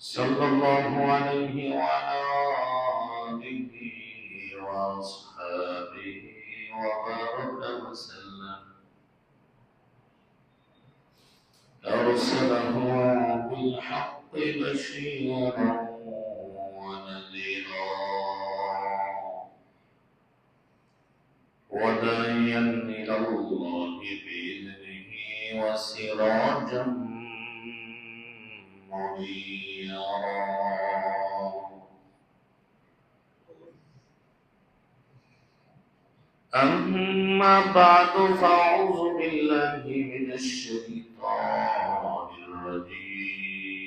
صلى الله عليه وعلى آله وأصحابه وبارك وسلم. أرسله بالحق بشيرا ونذيرا وداعيا إلى الله بإذنه وسراجا منيرا. أما بعد فأعوذ بالله من الشيطان الرجيم.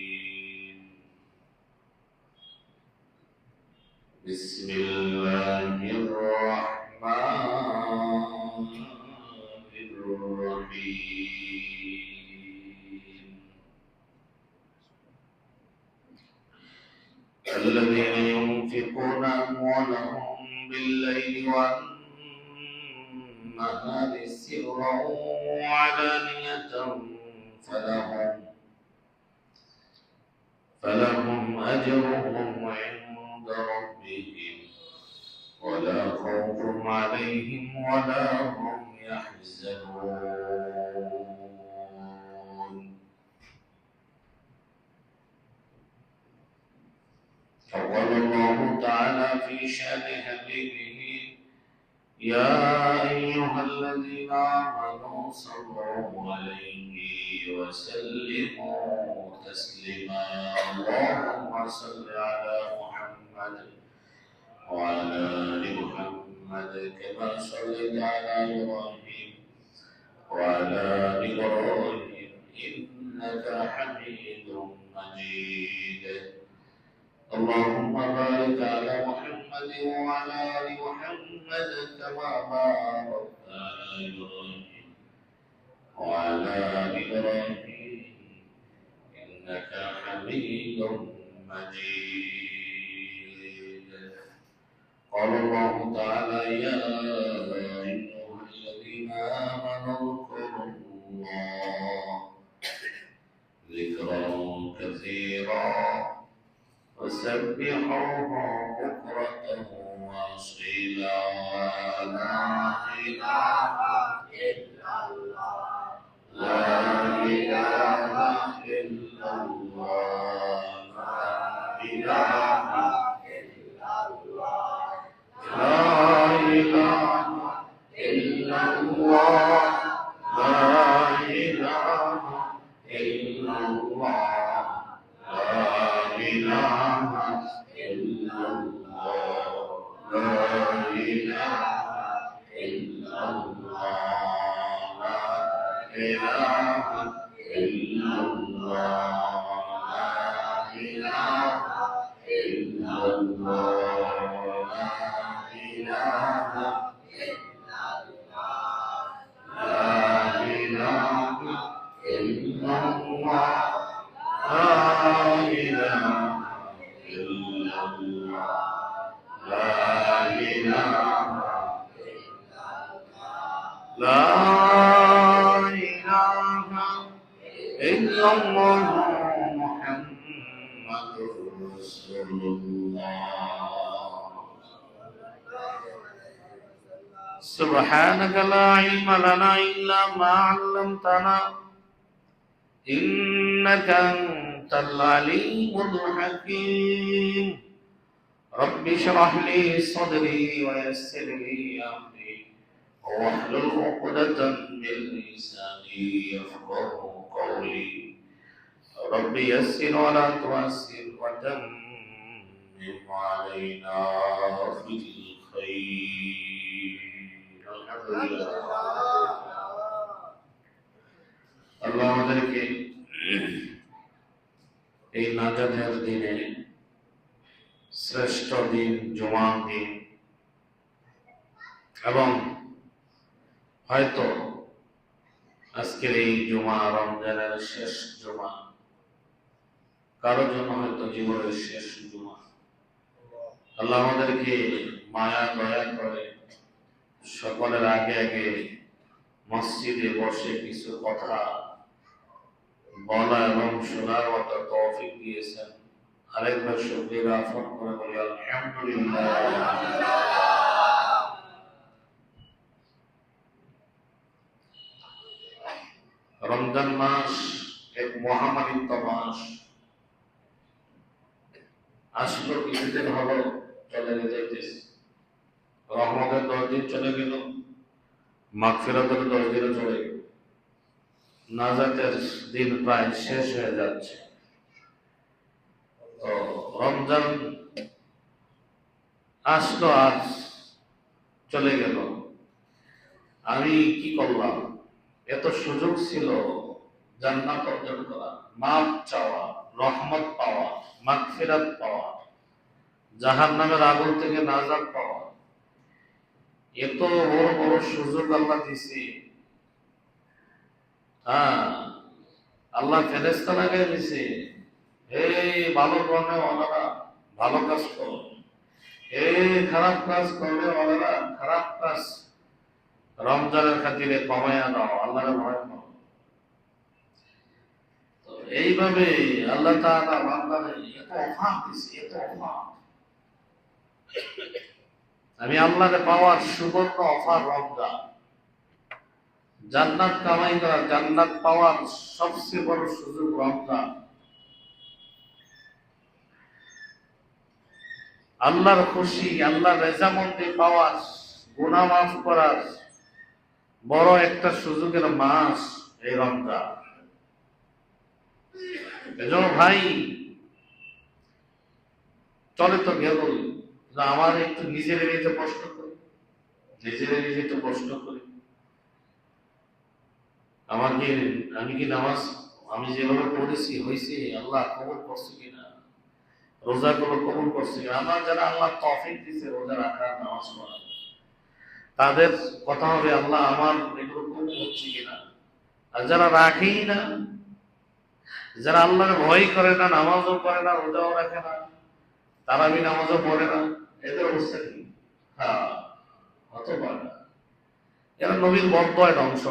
بسم الله الرحمن الرحيم. الذين ينفقون أموالهم بالليل والنهار سرا وعلانية فلهم أجرهم عند ربهم ولا خوف عليهم ولا هم يحزنون. فقال الله تعالى في شأن حبيبه: يا أيها الذين آمنوا صلوا عليه وسلموا تسليما. اللهم صل على محمد وعلى آل محمد كما صليت على إبراهيم وعلى آل إبراهيم إنك حميد مجيد. اللهم بارك على محمد وعلى آل محمد كما باركت على إبراهيم وعلى آل إبراهيم إنك حميد مجيد. قال الله تعالى: يا أيها الذين آمنوا اذكروا الله ذكرا كثيرا وسبحوه بكرة وأصيلا. لا إله إلا الله لا إله إلا الله لا إله إلا الله لا إله إلا الله لا إله إلا الله لا إله إلا الله لا إله إلا الله لا إله إلا الله لا إله إلا الله لا إله إلا الله لا إله إلا الله لا إله إلا الله لا إله لا إله إلا الله محمد رسول الله. سبحانك لا علم لنا إلا ما علمتنا إنك أنت العليم الحكيم. رب اشرح لي صدري ويسر لي أمري واحلل عقدة من لساني يفقهوا قولي. رب يسر ولا تعسر وتمم علينا بالخير. الحمد لله. আল্লাহ আমাদেরকে এই নাজাতের দিনে, শ্রেষ্ঠ দিন জুমার দিন, এবং হয়তো আজকের এই জুমা রমজানের শেষ জুমা, কারো জন্য হয়তো জীবনের শেষ জুমা। আল্লাহ আমাদেরকে মায়া দয়া করে সকলের আগে আগে মসজিদে বসে কিছু কথা বলা এবং শোনার মতো তৌফিক দিয়েছেন। আরেকবার শুকরিয়া জ্ঞাপন করে বলি আলহামদুলিল্লাহ। রমজান মাস এক মহামারীত্ব মাস। আসলো কিছুদিন হলো, চলে যেতেছে। রহমতের 10 দিন চলে গেল, মাগফিরাতের 10 দিন চলে গেল, নাজাতের দিন প্রায় শেষ হয়ে যাচ্ছে। তো রমজান আসলো আজ, চলে গেল। আমি কি করলাম? এত সুযোগ ছিল জান্নাত অর্জন করা, মাফ চাওয়া, রহমত পাওয়া, মাগফিরাত পাওয়া, জাহান্নামের আগুন থেকে নাজাত পাওয়া। এত বড় বড় সুযোগ আল্লাহ দিছে। হ্যাঁ, আল্লাহ ফেরেশতা লাগাই দিছে, এই ভালো কর্মে ওনারা ভালো কাজ করো, এই খারাপ কাজ করলে ওনারা খারাপ কাজ রমজানের খাতিরে কমায়া দাও, আল্লাহর ভয় করো। তো এইভাবে আল্লাহ তাআলা বান্দারে এত অফার দিছে, এত অফার। আমি আল্লাহরে পাওয়ার সুবর্ণ অফার রমজান। জান্নাত কামাই করা, জান্নাত পাওয়ার সবচেয়ে বড় সুযোগ রমজান। আল্লাহর খুশি, আল্লাহর রেজামন্দি পাওয়ার, গুনাহ মাফ করার বড় একটা সুযোগের মাস এই রমজান। এজন্য ভাই, চলে তো গেলই, আমার একটু নিজের নিজে প্রশ্ন করি, নিজের নিজে একটু প্রশ্ন করি। আমি কি নামাজ আমি যেভাবে পড়েছি হয়েছে? আল্লাহ কবুল করছে কিনা? রোজা গুলো কবুল করছে কিনা? আমার যারা আল্লাহ তৌফিক দিয়েছে রোজা রাখার, নামাজ পড়ার, তাদের কথা হবে আল্লাহ আমার এগুলো কবুল হচ্ছে কিনা। আর যারা রাখেই না, যারা আল্লাহর ভয় করে না, নামাজও করে না, রোজাও রাখে না, তারাবি নামাজও পড়ে না, এদের অবস্থা কি? হ্যাঁ, হতে পারে না। এরা নবীর বরদোয়ায় ধ্বংস,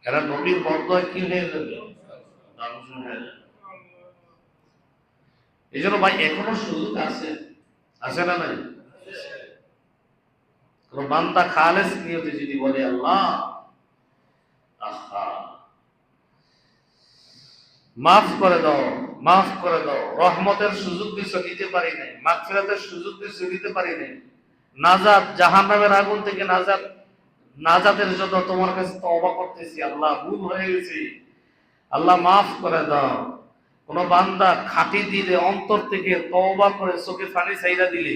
এরা নবীর বরদোয়ায় কি হয়ে যাবে? ধ্বংস হয়ে যাবে। এই জন্য ভাই এখনো সুযোগ আছে, আছে না নাই? কোন বান্দা খালেস নিয়তে যদি বলে আল্লাহ আহা মাফ করে দাও, মাফ করে দাও, রহমতের সুযোগ দিছো দিতে পারি নাই, মাগফিরাতের সুযোগ দিছো দিতে পারি নাই, নাজাত জাহান্নামের আগুন থেকে নাজাতের জন্য তোমার কাছে তওবা করতেছি, আল্লাহ ভুল হয়ে গেছে, আল্লাহ মাফ করে দাও। কোন বান্দা খাঁটি দিলে, অন্তর থেকে তওবা করে চোখে পানি ছাইরা দিলে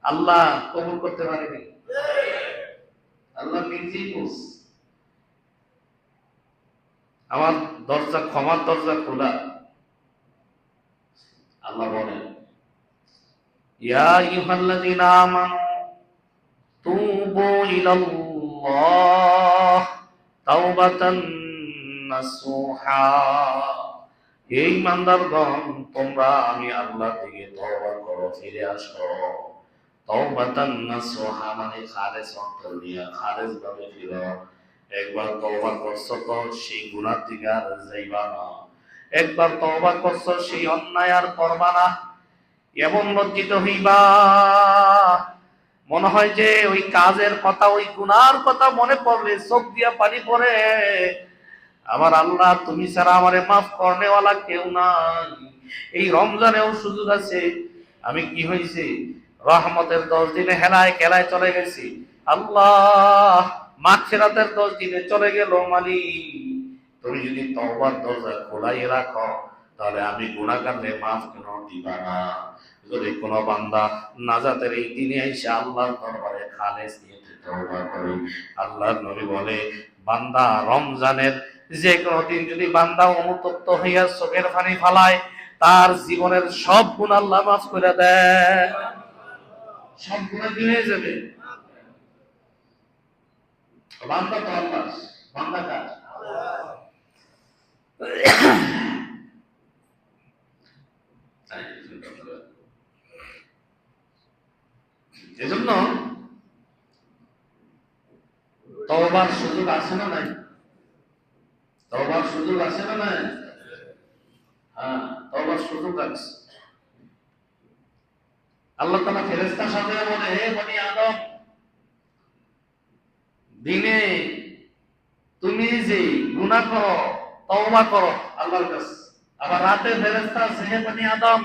আল্লাহ কবুল করতে পারেনি? আল্লাহ নিজেই বলছে আমার দরজা, ক্ষমার দরজা খোলা। আল্লাহ বলেন ইয়া আইয়ুহাল্লাযীনা আমানু তুবু ইলাল্লাহ তাওবাতান নাসুহা। এই ইমানদারগণ, তোমরা আমি আল্লাহর দিকে তওবা করো, ফিরে আসো। তাওবাতান নাসুহা মানে খালেস অন্তর নিয়ে, খালেস ভাবে ফিরো। একবার তওবা করছো তো সেই গুনাহ থেকে আর যাইবা না। একবার তওবা করছো সেই অন্যায় আর করবা না। এমন লজ্জিত হইবা মনে হয় যে ওই কাজের কথা, ওই গুনার কথা মনে পড়লে চোখ দিয়া পানি পড়ে। আমার আল্লাহ তুমি ছাড়া আমারে মাফ করনেওয়ালা কেউ নাই। এই রমজানেও সুযোগ আছে। আমি কি হয়েছে, রহমতের 10 দিনে হেলায় খেলায় চলে গেছি, আল্লাহ মাগফিরাতের 10 দিনে চলে গেল। মালিক তুমি যদি তওবার দরজা খোলাই রাখো, তাহলে আমি গুনাহগারদের মাফ কেন দিবা না? যদি কোন বান্দা নাজাতের এই দিনে এসে আল্লাহর দরবারে খালেস নিয়ে তওবা করে, আল্লাহর নবী বলে বান্দা রমজানের যে কোনো দিন যদি বান্দা অনুতপ্ত হইয়া চোখের পানি ফালায়, তার জীবনের সব গুনাহ আল্লাহ মাফ করে দেয়, সব গুনাহ ধুয়ে যাবে। বান্দা তো আল্লাহ, বান্দা কার? এজন্য তওবার সুযোগ আছে না নাই? তওবার সুযোগ আছে না নাই? হ্যাঁ, তওবার সুযোগ আছে। আল্লাহ তাআলা ফেরেশতার সাথে বলে, হে বনি আদম, দিনে তুমি যে গুনাহ করো, তওবা করো আল্লাহর কাছে। আবার রাতে ফেরেশতা আছে, হে বনি আদম,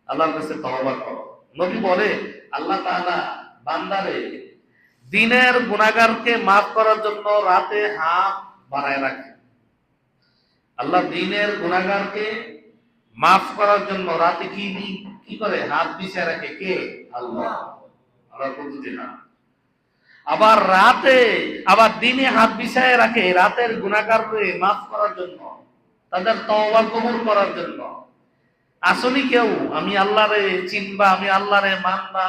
আল্লাহর কাছে তওবা করো। নবী বলে, আল্লাহ তাআলা বান্দারে দিনের গুনাহগারকে maaf করার জন্য রাতে হাত বাড়ায় রাখে। আল্লাহ দিনের গুনাহগারকে maaf করার জন্য রাতে কি করে? হাত বিছিয়ে রাখে। কে? আল্লাহ। আল্লাহ কুদরতি না। আবার দিনে হাত বিছায় রাখে রাতের গুনাহগারকে maaf করার জন্য, তাদের তওবা কবুল করার জন্য। আসনি কেউ আমি আল্লাহরে চিনবা, আমি আল্লাহরে মানবা,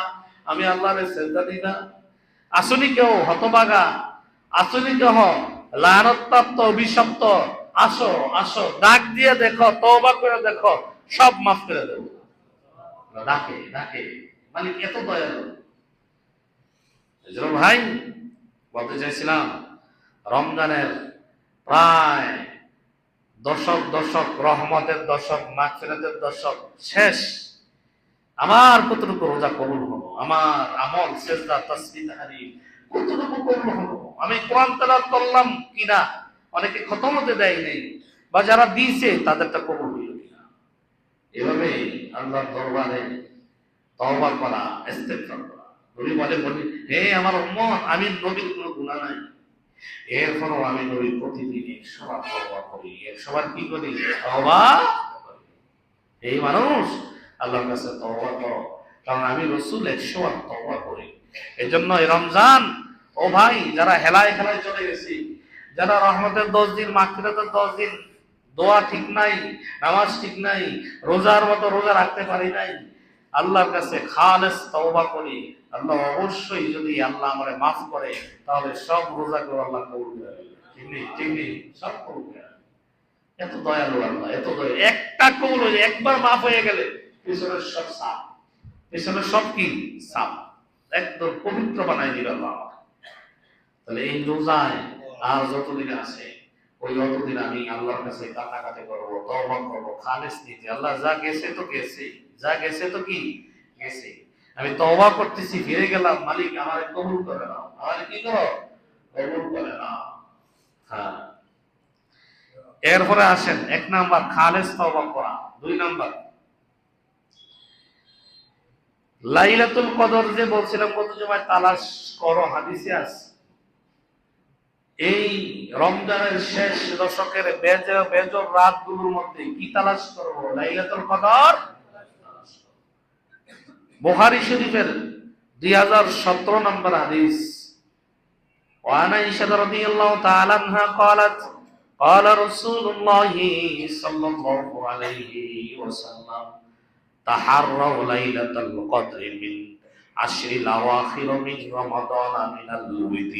আমি আল্লাহরে সেজদা দিবা? আসনি কেউ হতভাগা? আসনি কেউ লানত অভিশপ্ত? আসো আসো, ডাক দিয়ে দেখো, তওবা করে দেখো, সব মাফ করে দেব। ডাকে ডাকে, মানে এত দয়ালু। এজন্য ভাই বলতে চাইছিলাম, রমজানের প্রায় দশক রহমতের দশক, মাগফিরাতের দশক শেষ। আমার কতটুকু রোজা কবুল হলো, আমার আমল সেজদা তাসবিহ তাহলিল কতটুকু কবুল হলো, আমি কোরআন তেলাওয়াত করলাম কিনা, অনেকে খতম হতে দেয় নাই, বা যারা দিয়েছে তাদেরটা কবুল হইল কিনা। এভাবে আল্লাহর দরবারে তওবা করা, ইস্তেগফার করা। নবী বলে, হে আমার উম্মত, আমি নবীর কোনো গুনাহ নাই, এরপরও আমি নবীর প্রতিদিন 100 বার তওবা করি। 100 বার কি করি? তওবা করি। এই মানুষ আল্লাহর কাছে তওবা করো, কারণ আমি রাসূল 100 বার তওবা করি। এজন্য এই রমজান, ও ভাই, যারা হেলায় খেলায় চলে গেছি, যারা রহমতের 10 দিন, মাগফিরাতের 10 দিন, দোয়া ঠিক নাই, নামাজ ঠিক নাই, রোজার মতো রোজা রাখতে পারি নাই, আল্লাহর কাছে খালেস তওবা করি। আল্লাহ অবশ্যই যদি আল্লাহ আমারে মাফ করে, তাহলে সব রোজাগুলো আল্লাহ কবুল করে নেবেন। ঠিক সব কবুল করে নেবেন। এত দয়ালু আল্লাহ, এত দয়া। একটা কবুল হয়ে একবার মাফ হয়ে গেলে পিছনের সব সাফ, পিছনের সব কি সাফ, একদম পবিত্র বানাই দিল আল্লাহ। তাহলে এই রোজায় আর যতদিন আছে, ওই অতদিন আমি আল্লাহর কাছে কাটাকাটি করবো, তওবা করবো, খালেস নিতে। আল্লাহ যা গেছে তো গেছে, যা গেছে তো কি গেছে। আমি তওবা করতেছি, ফিরে গেলাম, মালিক আমার কবুল করে নাও, আমার কি করো? কবুল করে নাও। হ্যাঁ, এরপরে আসেন 1 নাম্বার খালেস তওবা করা। 2 নাম্বার লাইলাতুল কদর, যে বলছিলাম কত জমায় তালাশ করো, হাদিসে আছে। এই রমজানের শেষ দশকের বেজর রাতগুলোর মধ্যে কি তালাশ করবো? লাইলাতুল কদর। বুখারী শরীফের 2017 নম্বর হাদিস। وعن عائشة رضي الله تعالى عنها قالت قال رسول الله صلى الله عليه وسلم تحروا ليلة القدر من 10 الأواخر من رمضان من الوتر।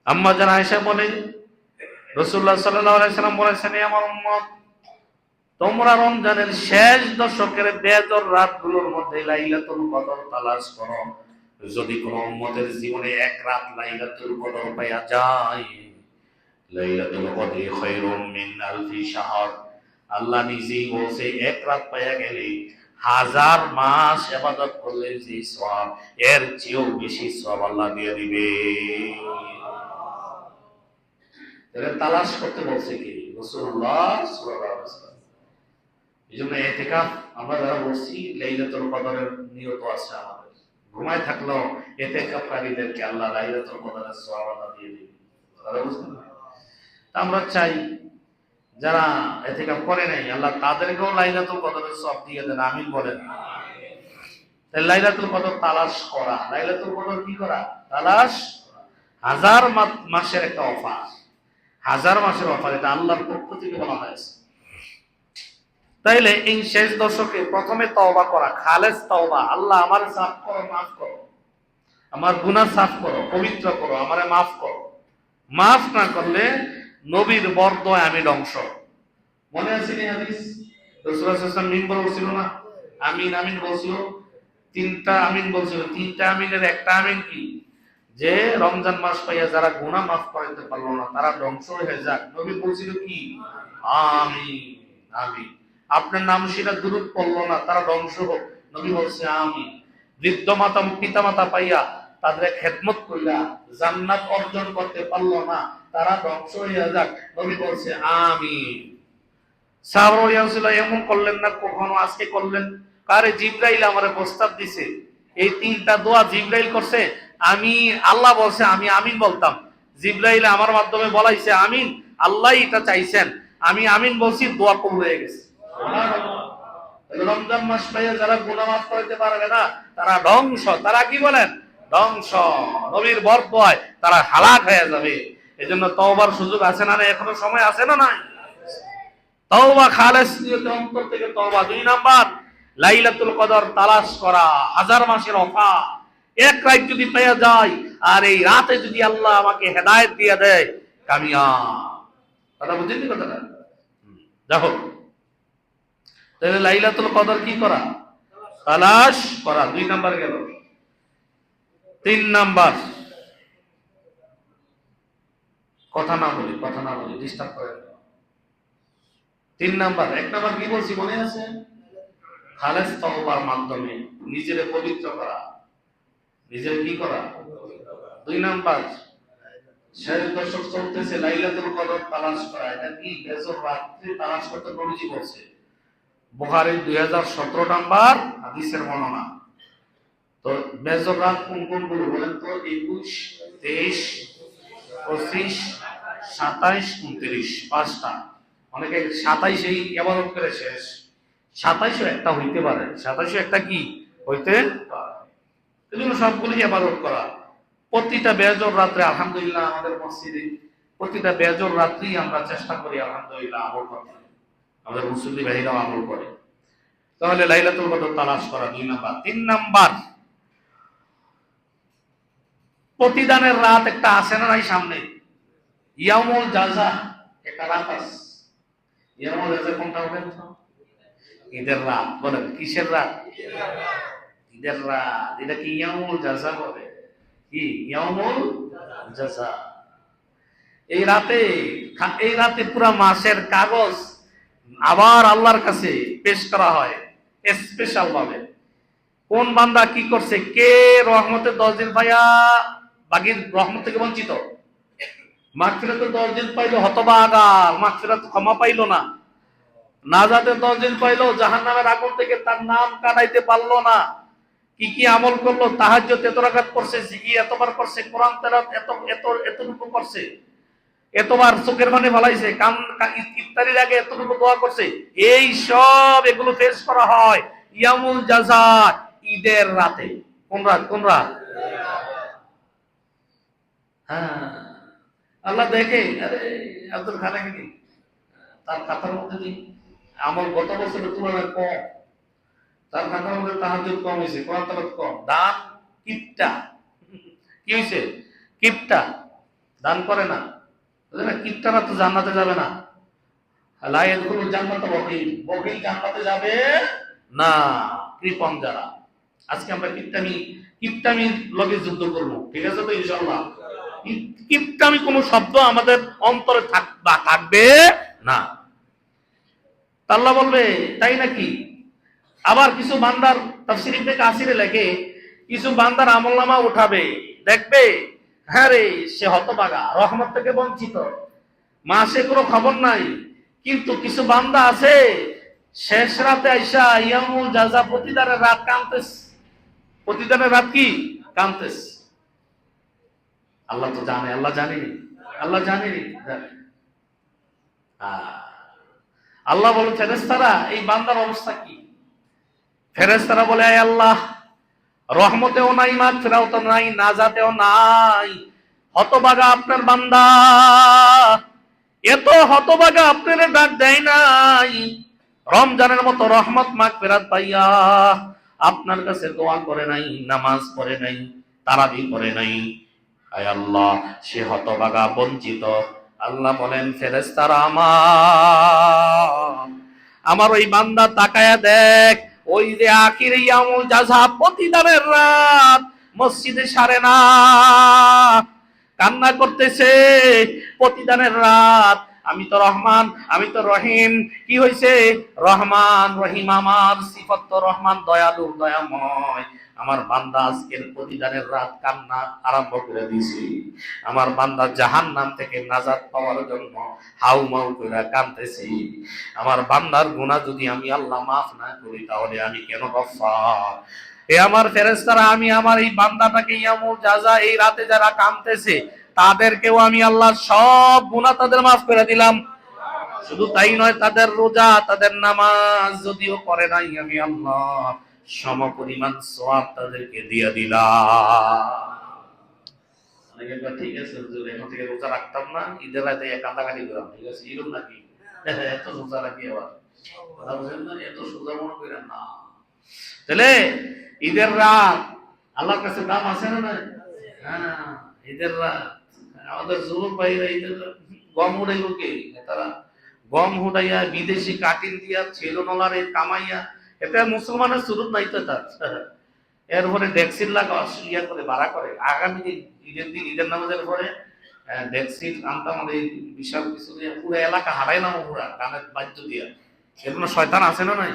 আম্মা জান আয়েশা বলেন, রাসূলুল্লাহ সাল্লাল্লাহু আলাইহি সাল্লাম বলেছেন, আমার উম্মত, তোমরা রমজানের শেষ দশকের বেজর রাতগুলোর মধ্যে লাইলাতুল কদর তালাশ করো। যদি কোন উম্মতের জীবনে এক রাত লাইলাতুল কদর পাওয়া যায়, লাইলাতুল কদরি খায়রুম মিন আলফি শাহর, আল্লাহ নিজেই বলছে, এক রাত পাওয়া গেলে 1000 মাস ইবাদত করলে যে সওয়াব, এর চেয়েও বেশি সওয়াব আল্লাহ দিয়ে দিবে। তাহলে তালাশ করতে বলছে কি? রাসূলুল্লাহ সাল্লাল্লাহু আলাইহি ওয়াসাল্লাম। এইজন্য ইতিকাফ আমরা যারা বলছি, লাইলাতুল কদরের নিয়ত আছে আমাদের, ঘুমায় থাকলেও ইতিকাফকারীদেরকে আল্লাহ লাইলাতুল কদরের সওয়াব আল্লাহ দিয়ে দিবে। তারা বুঝলেন? আমরা চাই যারা ইতিকাফ করে নাই, আল্লাহ তাদেরকেও লাইলাতুল কদরের সওয়াব দিয়ে দেন। আমিন বলেন। তাই লাইলাতুল কদর তালাশ করা, লাইলাতুল কদর কি করা? তালাশ। 1000 মাসের একটা অফার, 1000 মাসের অফার, এটা আল্লাহর পক্ষ থেকে বলা হয়েছে। তাইলে এই শেষ দশকে প্রথমে তওবা করা, খালেস তওবা। আল্লাহ আমারে সাফ করো, মাফ করো, আমার গুনাহ সাফ করো, পবিত্র করো, আমারে মাফ করো। মাফ না করলে নবীর বরদোয়া আমি ধ্বংস। মনে আছে নি হাদিস? রাসূলুল্লাহ সাল্লাল্লাহু আলাইহি ওয়াসাল্লাম মিম্বর বলছিল না, আমিন আমিন বলছিল, 3টা আমিন বলছিল। 3টা আমিনের একটা আমিন কি? যে রমজান মাস পাইয়া যারা গুনাহ মাফ করাইতে পারলো না, তারা ধ্বংস হয়ে যাক। নবী বলছিল কি? আমিন আমিন। আপনার নাম সেটা দুরূদ পড়লো না, তারা ধ্বংস হোক। নবী বলছে আমিন। বৃদ্ধ মাতা পিতা মাতা পাইয়া তাদের খেদমত কইরা জান্নাত অর্জন করতে পারলো না, তারা ধ্বংস হইয়া যাক। নবী বলছে আমিন। সাহাবারা বলছিল এমন করলেন না কখনো, আজকে করলেন? কারে? জিবরাইল আমারে প্রস্তাব দিছে, এই তিনটা দোয়া জিবরাইল করছে, আমি আল্লাহ বলছে আমি আমিন বলতাম, জিবরাইল আমার মাধ্যমে বলাইছে আমিন, আল্লাহ এটা চাইছেন, আমি আমিন বলছি, দোয়া কবুল হয়ে গেছে। রমজান মাস পাইয়া যারা গুনাহ মাফ করতে পারবে না তারা ধ্বংস। তারা কি বলেন? ধ্বংস। নবীর বরদোয়ায় তারা হালাক হয়ে যাবে। এজন্য তওবার সুযোগ আছে না? এখনো সময় আছে না? নাই। তওবা খালেস নিয়তে অন্তর থেকে তওবা। 2 নাম্বার লাইলাতুল কদর তালাশ করা, হাজার মাসের অফার। এক রাত যদি পেয়ে যায় আর এই রাতে যদি আল্লাহ আমাকে হেদায়েত দিয়ে দেয়, কামিয়াব। কথা বুঝেননি কথাটা? দেখো তাহলে লাইলাতুল কদর কি করা? তালাশ করা। 2 নাম্বার গেল। 3 নাম্বার, কথা না বলি ডিস্টার্ব করে। 3 নাম্বার, 1 নাম্বার কি বলছি মনে আছে? খালেস তওবার মাধ্যমে নিজেরে পবিত্র করা। নিজের কি করা? 2 নাম্বার শেষ দশক চলতেছে, লাইলাতুল কদর তালাশ করা। এটা কি বেজর রাত্রি তালাশ করতে নবীজি বলছে। বুখারীর 2017 নাম্বার হাদিসের বর্ণনা। তো বেজর রাত কোন কোনগুলো বলেন তো? 21, 23, 25, 27, 29, 5টা। অনেকে 27 এই ইবাদত করে শেষ। 27ও একটা হইতে পারে, 27ও একটা কি হইতে পারে। এজন্য সবগুলো ইবাদত করা। প্রতিটা বেজর রাত্রে আলহামদুলিল্লাহ আমাদের মসজিদে প্রতিটা বেজর রাত্রি আমরা চেষ্টা করি আলহামদুলিল্লাহ আমল করতে। আমাদের মুসল্লি ভাইরাও আমল করে। তাহলে লাইলাতুল কদর তালাশ করা 2 নাম্বার। 3 নাম্বার, প্রতিদানের রাত একটা আসে না নাই সামনে? ইয়াউমুল জাযা, একটা রাত আছে। ইয়াউমুল জাযা কোনটা বলেন তো? ঈদের রাত। বলেন কিসের রাত? ঈদের রাত। এটা কি ইয়াউমুল জাযা বলে? কি ইয়াউমুল জাযা? এই রাতে পুরা মাসের কাগজ আবার আল্লাহর কাছে পেশ করা হয় স্পেশাল ভাবে। কোন বান্দা কি করছে, কে রহমতের 10 দিন পাইয়া বাকির রহমত থেকে বঞ্চিত, মাগফিরাতের 10 দিন পাইলো হতভাগা, মাগফিরাত ক্ষমা পাইলো না, নাজাতের 10 দিন পাইলো, জাহান্নামের আগুন থেকে তার নাম কাটাইতে পারলো না। কি কি আমল করলো? তাহাজ্জুদ এত রাকাত করছে, জিকির এতবার করছে, কোরআন তেলাওয়াত এতটুকু করছে, এতবার চোখের পানি ফলাইছে, ইফতারির আগে এতটুকু দোয়া করছে। এই সব এগুলো পেশ করা হয় ইয়ামুল জাযা, ঈদের রাতে। কোন রাত? কোন রাত? হ্যাঁ, আল্লাহ দেখে, আরে আব্দুল খালেক কি তার খাতার মধ্যে নেই আমল গত বছরের তুলনায় কম, তার খাতার মধ্যে তাহাজ্জুদ কম হয়েছে, কোরআন তেলাওয়াত কম, দান কিপটা। কি হয়েছে? কিপটা, দান করে না। কিপটারা তো জান্নাতে যাবে না। লা ইয়াদখুলুল জান্নাতা বখিল, বখিল জান্নাতে যাবে না। কৃপণ যারা। আজকে আমরা কিপটামি লগে যুদ্ধ করব, ঠিক আছে তো ইনশাআল্লাহ? কিপটামি কোন শব্দ আমাদের অন্তরে থাকবে না। আল্লাহ বলবে তাই নাকি? আবার কিছু বান্দার তাফসীর ইবনে কাসিরে লেখে, কিছু বান্দার আমলনামা উঠাবে, দেখবে হ্যাঁ রে সে হতভাগা, রহমত থেকে বঞ্চিত, মাসে কোনো খবর নাই। কিন্তু কিছু বান্দা আছে শেষ রাতে আইসা ইয়ামুল জাযা প্রতিদানের রাত কাঁদতেস। প্রতিদানের রাত কি কাঁদতেস। আল্লাহ তো জানে, আল্লাহ জানেনি, আল্লাহ জানেনি। আল্লাহ বলে ফেরেশতারা এই বান্দার অবস্থা কি? ফেরেশতারা বলে আয় আল্লাহ, রহমতেও নাই, মাগফিরাতেও নাই, নাজাতেও নাই, হতভাগা আপনার বান্দা, এত হতভাগা আপনার ডাক দেয় নাই, রমজানের মতো রহমত মাগফিরাত পাইয়া আপনার কাছে দোয়া করে নাই, নামাজ পড়ে নাই, তারাবি করে নাই। আয় আল্লাহ, সে হতভাগা বঞ্চিত। আল্লাহ বলেন ফেরেশতারা আমার ওই বান্দা তাকায়া দেখ, ওই যে আখির ইয়ামুল জাযা প্রতিদানের রাত মসজিদে সারে না, কান্না করতেছে। প্রতিদানের রাত আমি তো রহমান, আমি তো রহিম। কি হয়েছে? রহমান রহিম আমার সিফত তো রহমান, দয়ালু দয়াময়। আমার বান্দা আজকের প্রতিদানের রাত কান্না আরম্ভ করে দিয়েছি। আমার বান্দা জাহান্নাম থেকে নাজাত পাওয়ার জন্য হাউমাউ করে কাঁদতেছি। আমার বান্দার গুনাহ যদি আমি আল্লাহ মাফ না করি তাহলে আমি কেন গফফার? এ আমার ফেরেশতারা, আমি আমার এই বান্দাটাকে ইয়ামুল জাযা এই রাতে যারা কাঁদতেছে তাদেরকেও আমি আল্লাহ সব গুনাহ তাদের মাফ করে দিলাম। শুধু তাই নয়, তাদের রোজা, তাদের নামাজ যদিও করে নাই, আমি আল্লাহ সমপরিমাণ সওয়াব তাদেরকে দিয়ে দিলাম। ঠিক আছে হুজুর, এখন থেকে রোজা রাখতাম না, ঈদের রাতে কান্দাকাটি করলাম, ঠিক আছে এরকম নাকি? এত রোজা রাখি আবার কথা বুঝেন না, এত সোজা মনে করেন না। তাহলে ঈদের রাত আল্লাহর কাছে দাম আছে না? হ্যাঁ, ঈদের রাত আমাদের যুবক ভাইরা ঈদের গম উড়াইব কে? তারা গম হুটাইয়া বিদেশি কাটিং দিয়া ছেলনলারে কামাইয়া, এটা মুসলমানের সুরত নাই তো তার। এরপরে ডেক্সির লাগা ইয়া করে ভাড়া করে আগামী দিন ঈদের দিন, ঈদের নামাজের পরে ডেক্সির আনতাম আমাদের বিশাল কিছু দিয়ে পুরো এলাকা হারাই নামো পুরা গানের বাদ্য দিয়া। এর শয়তান আছে না নাই?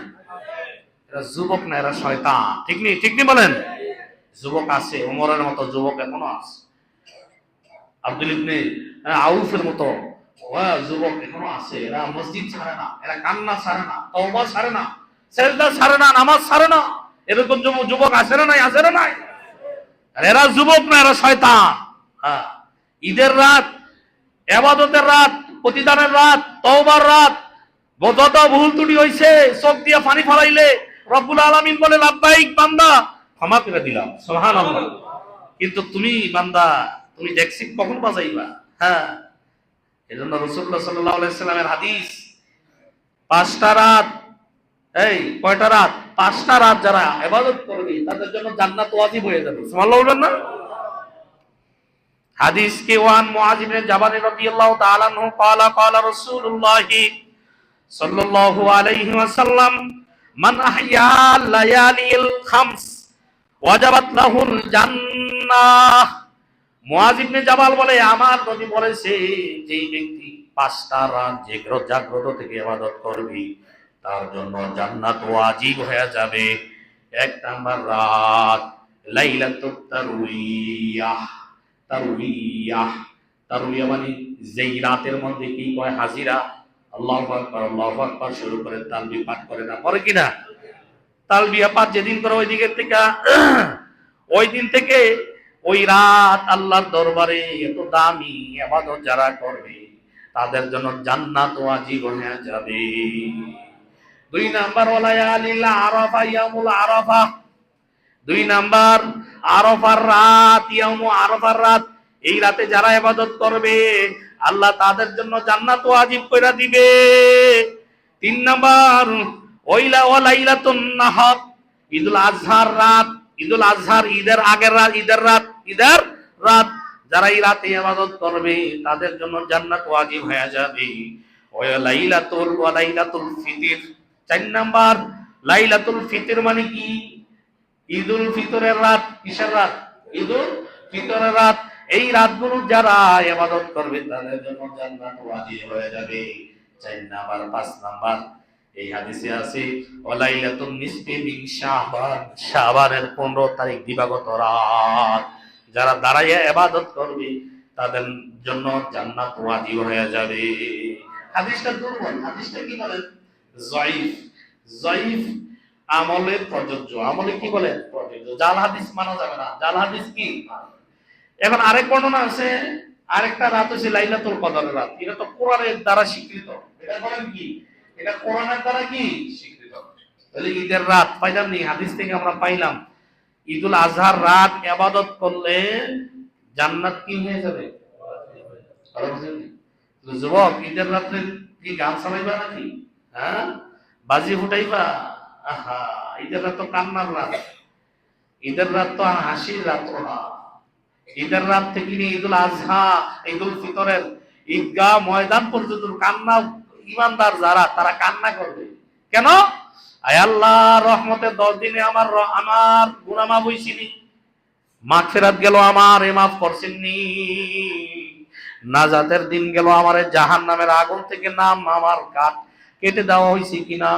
এরা যুবক না, এরা শয়তান। ঠিক নেই? ঠিক নেই বলেন? যুবক আছে, ওমরের মতো যুবক এখনো আছে, আব্দুল ইবনে আউফের মতো যুবক এখনো আছে। এরা মসজিদ ছাড়ে না, এরা কান্না ছাড়ে না, তওবা ছাড়ে না, সেজদা ছাড়ে না, নামাজ ছাড়ে না। এরকম যুবক আছে না নাই? আছে না নাই? আর এরা যুবক না, এরা শয়তান। হ্যাঁ, ঈদের রাত, ইবাদতের রাত, প্রতিদানের রাত, তওবার রাত। যত ভুল ত্রুটি হইছে চোখ দিয়া পানি ফলাইলে রব্বুল আলামিন বলে লাব্বাইক বান্দা, ক্ষমা করে দিলাম, সুবহানাল্লাহ। কিন্তু তুমি বান্দা, তুমি ডেক্সি কখন বাজাইবা? হ্যাঁ, এজন্য রাসূলুল্লাহ সাল্লাল্লাহু আলাইহি সাল্লামের হাদিস, 5টা রাত, এই কয়টা রাত? 5টা রাত যারা ইবাদত করবে তাদের জন্য জান্নাত ওয়াজিব হয়ে যাবে। সুবহানাল্লাহ বলবেন না? হাদিস কে ওয়ান মুআয ইবনে জাবাল রাদিয়াল্লাহু তাআলা আনহু قال قال رسول الله সাল্লাল্লাহু আলাইহি ওয়াসাল্লাম মান আহইয়া লায়ালিল খামস ওয়াজাবাত লাহুল জান্নাহ। মুআয ইবনে জাবাল বলে, আমার নবী বলেছে, যেই ব্যক্তি 5টা রাত জাগ্রত থেকে ইবাদত করবে তার জন্য জান্নাত ওয়াজিব হয়ে যাবে। 1 নাম্বার রাত লাইলাতুত তারউইয়াহ। তারউইয়াহ, তারউইয়া মানে যেই রাতের মধ্যে কি কয় হাজিরা, আল্লাহু আকবার আল্লাহু আকবার শুরু করে তালবিয়া পাঠ করে না, পরে কিনা? তালবিয়া পাঠ যেদিন করে ওই দিকের থেকে ওই দিন থেকে ওই রাত আল্লাহর দরবারে এত দামি ইবাদত যারা করবে তাদের জন্য জান্নাত ওয়াজিব হয়ে যাবে। 2 নাম্বার ওয়ালায়ালিল আরাফা, ইয়ামুল আরাফা। 2 নাম্বার আরাফার রাত, ইয়ামু আরাফার রাত। এই রাতে যারা ইবাদত করবে আল্লাহ তাদের জন্য জান্নাত ওয়াজিব কইরা দিবে। 3 নাম্বার ওয়ালাইলাতুন নাহর, ঈদুল আজহার রাত। ঈদুল আজহার ঈদের আগের রাত, ঈদের রাত যারা এই রাতে ইবাদত করবে তাদের জন্য জান্নাত ওয়াজিব হয়ে যাবে। ওয়ালাইলাতুল ফিতর। 4 নাম্বার লাইলাতুল ফিতর মানে কি? ঈদুল ফিতরের রাত। কিসের রাত? ঈদুল ফিতরের রাত। এই রাতগুলো যারা ইবাদত করবে তাদের জন্য জান্নাত ওয়াজিব হয়ে যাবে। 4 নাম্বার 5 নাম্বার এই হাদিসে আছে ওয়ালাইলাতুন নিসফি মিন শাবান, শাবানের 15 তারিখ দিবাগত রাত যারা দাঁড়াইয়া ইবাদত করবে তাদের জন্য জান্নাত ওয়াজিব হয়ে যাবে। হাদিসটা দুর্বল, হাদিসটা কি বলেন? যায়িফ। যায়িফ আমলে প্রযোজ্য, আমলে কি বলেন? প্রযোজ্য। জাল হাদিস মানা যাবে না। জাল হাদিস কি? এখন আরেক বর্ণনা আছে, আরেকটা রাত হচ্ছে লাইলাতুল কদরের রাত। এটা তো কোরআনের দ্বারা স্বীকৃত। এটা বলেন কি? এটা কোরআনের দ্বারা কি স্বীকৃত। তাহলে ঈদের রাত পাইলাম নি? হাদিস থেকে আমরা পাইলাম ঈদুল আজহার রাত ইবাদত করলে জান্নাত কি হয়ে যাবে? যুবক, ঈদের রাত্রে কি গান চালাইবা নাকি? হ্যাঁ, বাজি ফুটাইবা? আহা, ঈদের রাত তো কান্নার রাত, ঈদের রাত তো হাসির রাত না। ঈদের রাত থেকে নিয়ে ঈদুল আজহা, ঈদুল ফিতরের ঈদগাহ ময়দান পর্যন্ত কান্না, ইমানদার যারা তারা কান্না করবে। কেন? আয় আল্লাহ রহমতের 10 দিনে আমার গুনাহ মাফ হইছিনি, মাগফিরাত গেল আমার, এ মাফ করছেননি। নাজাতের দিন গেল, আমারে জাহান্নামের আগুন থেকে নাম আমার কাট কেটে দেওয়া হয়েছে কিনা।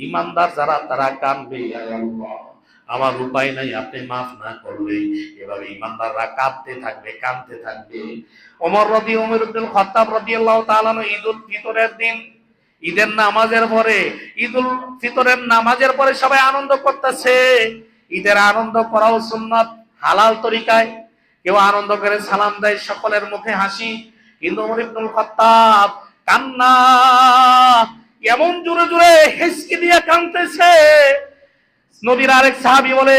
ইমানদার যারা তারা কাঁদবে, আয় আল্লাহ আমার উপায় নাই, আপনি মাফ না করলে। এভাবে ইমানদাররা কাঁদতে থাকবে, কাঁদতে থাকবে। ওমর ইবনুল খাত্তাব রাদিয়াল্লাহু তাআলা ঈদুল ফিতরের দিন, ঈদের নামাজের পরে, ঈদুল ফিতরের নামাজের পরে সবাই আনন্দ করতেছে। ঈদের আনন্দ করাও সুন্নাত, হালাল তরিকায়। কেউ আনন্দ করে সালাম দেয়, সকলের মুখে হাসি। কিন্তু ওমর ইবনুল খাত্তাব কান্না এমন জোরে জোরে হেসকি দিয়ে কাঁদতেছে। নবীর আরেক সাহাবী বলে,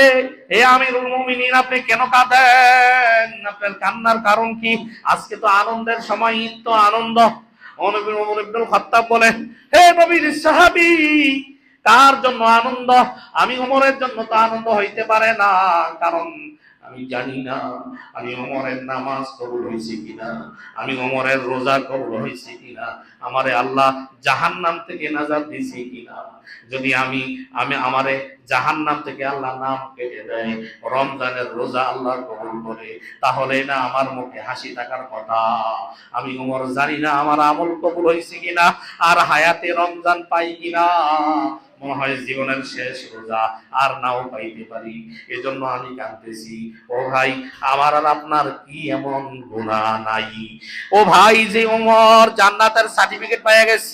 হে আমিরুল মুমিনিন, আপনি কেন কাঁদেন? আপনার কান্নার কারণ কি? আজকে তো আনন্দের সময়, ঈদ তো আনন্দ। ওমর ইবনুল খাত্তাব বলে, হে নবীর সাহাবী, কার জন্য আনন্দ? আমি ওমরের জন্য তো আনন্দ হইতে পারে না, কারণ আমি জানি না আমি ওমরের নামাজ কবুল হয়েছে কিনা, আমি ওমরের রোজা কবুল হয়েছে কিনা, আমারে আল্লাহ জাহান্নাম থেকে নাজাত দিয়েছে কিনা। যদি আমি আমারে জাহান্নাম থেকে আল্লাহ নাম কেটে দেয়, রমজানের রোজা আল্লাহ কবুল করে, তাহলে না আমার মুখে হাসি থাকার কথা। আমি ওমর জানি না আমার আমল কবুল হয়েছে কিনা, আর হায়াতে রমজান পাই কিনা। মনে হয় জীবনের শেষ রোজা, আর নাও পাইতে পারি, এজন্য আমি কাঁদতেছি। ও ভাই, আমার আর আপনার কি এমন গুনাহ নাই? ও ভাই, যে ওমর জান্নাতের সার্টিফিকেট পেয়ে গেছে,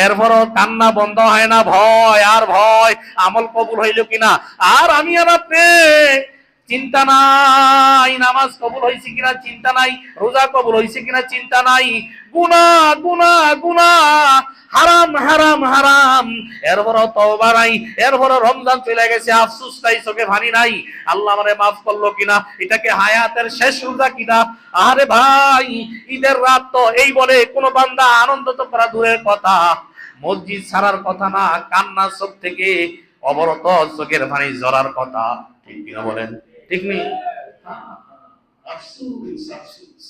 এরপরও কান্না বন্ধ হয় না, ভয় আর ভয়, আমল কবুল হইল কিনা। আর আমি আর আপনি চিন্তা নাই, নামাজ কবুল হয়েছে কিনা চিন্তা নাই, রোজা কবুল হয়েছে কিনা চিন্তা নাই, গুনাহ গুনাহ গুনাহ, হারাম হারাম হারাম, এরপরও তওবা নাই, এরপরও রমজান চলে গেছে, আফসোস নাই, চোখে পানি নাই, আল্লাহ আমারে মাফ করলো কিনা, এটাকে হায়াতের শেষ রোজা কিনা। আরে ভাই, ঈদের রাত তো এই বলে কোন বান্দা আনন্দ তো করা দূরের কথা, মসজিদ ছাড়ার কথা না, কান্না চোখ থেকে অবরত চোখের পানি ঝরার কথা। ঠিক কিনা বলেন? ঠিক নেই? আফসোস আফসোস,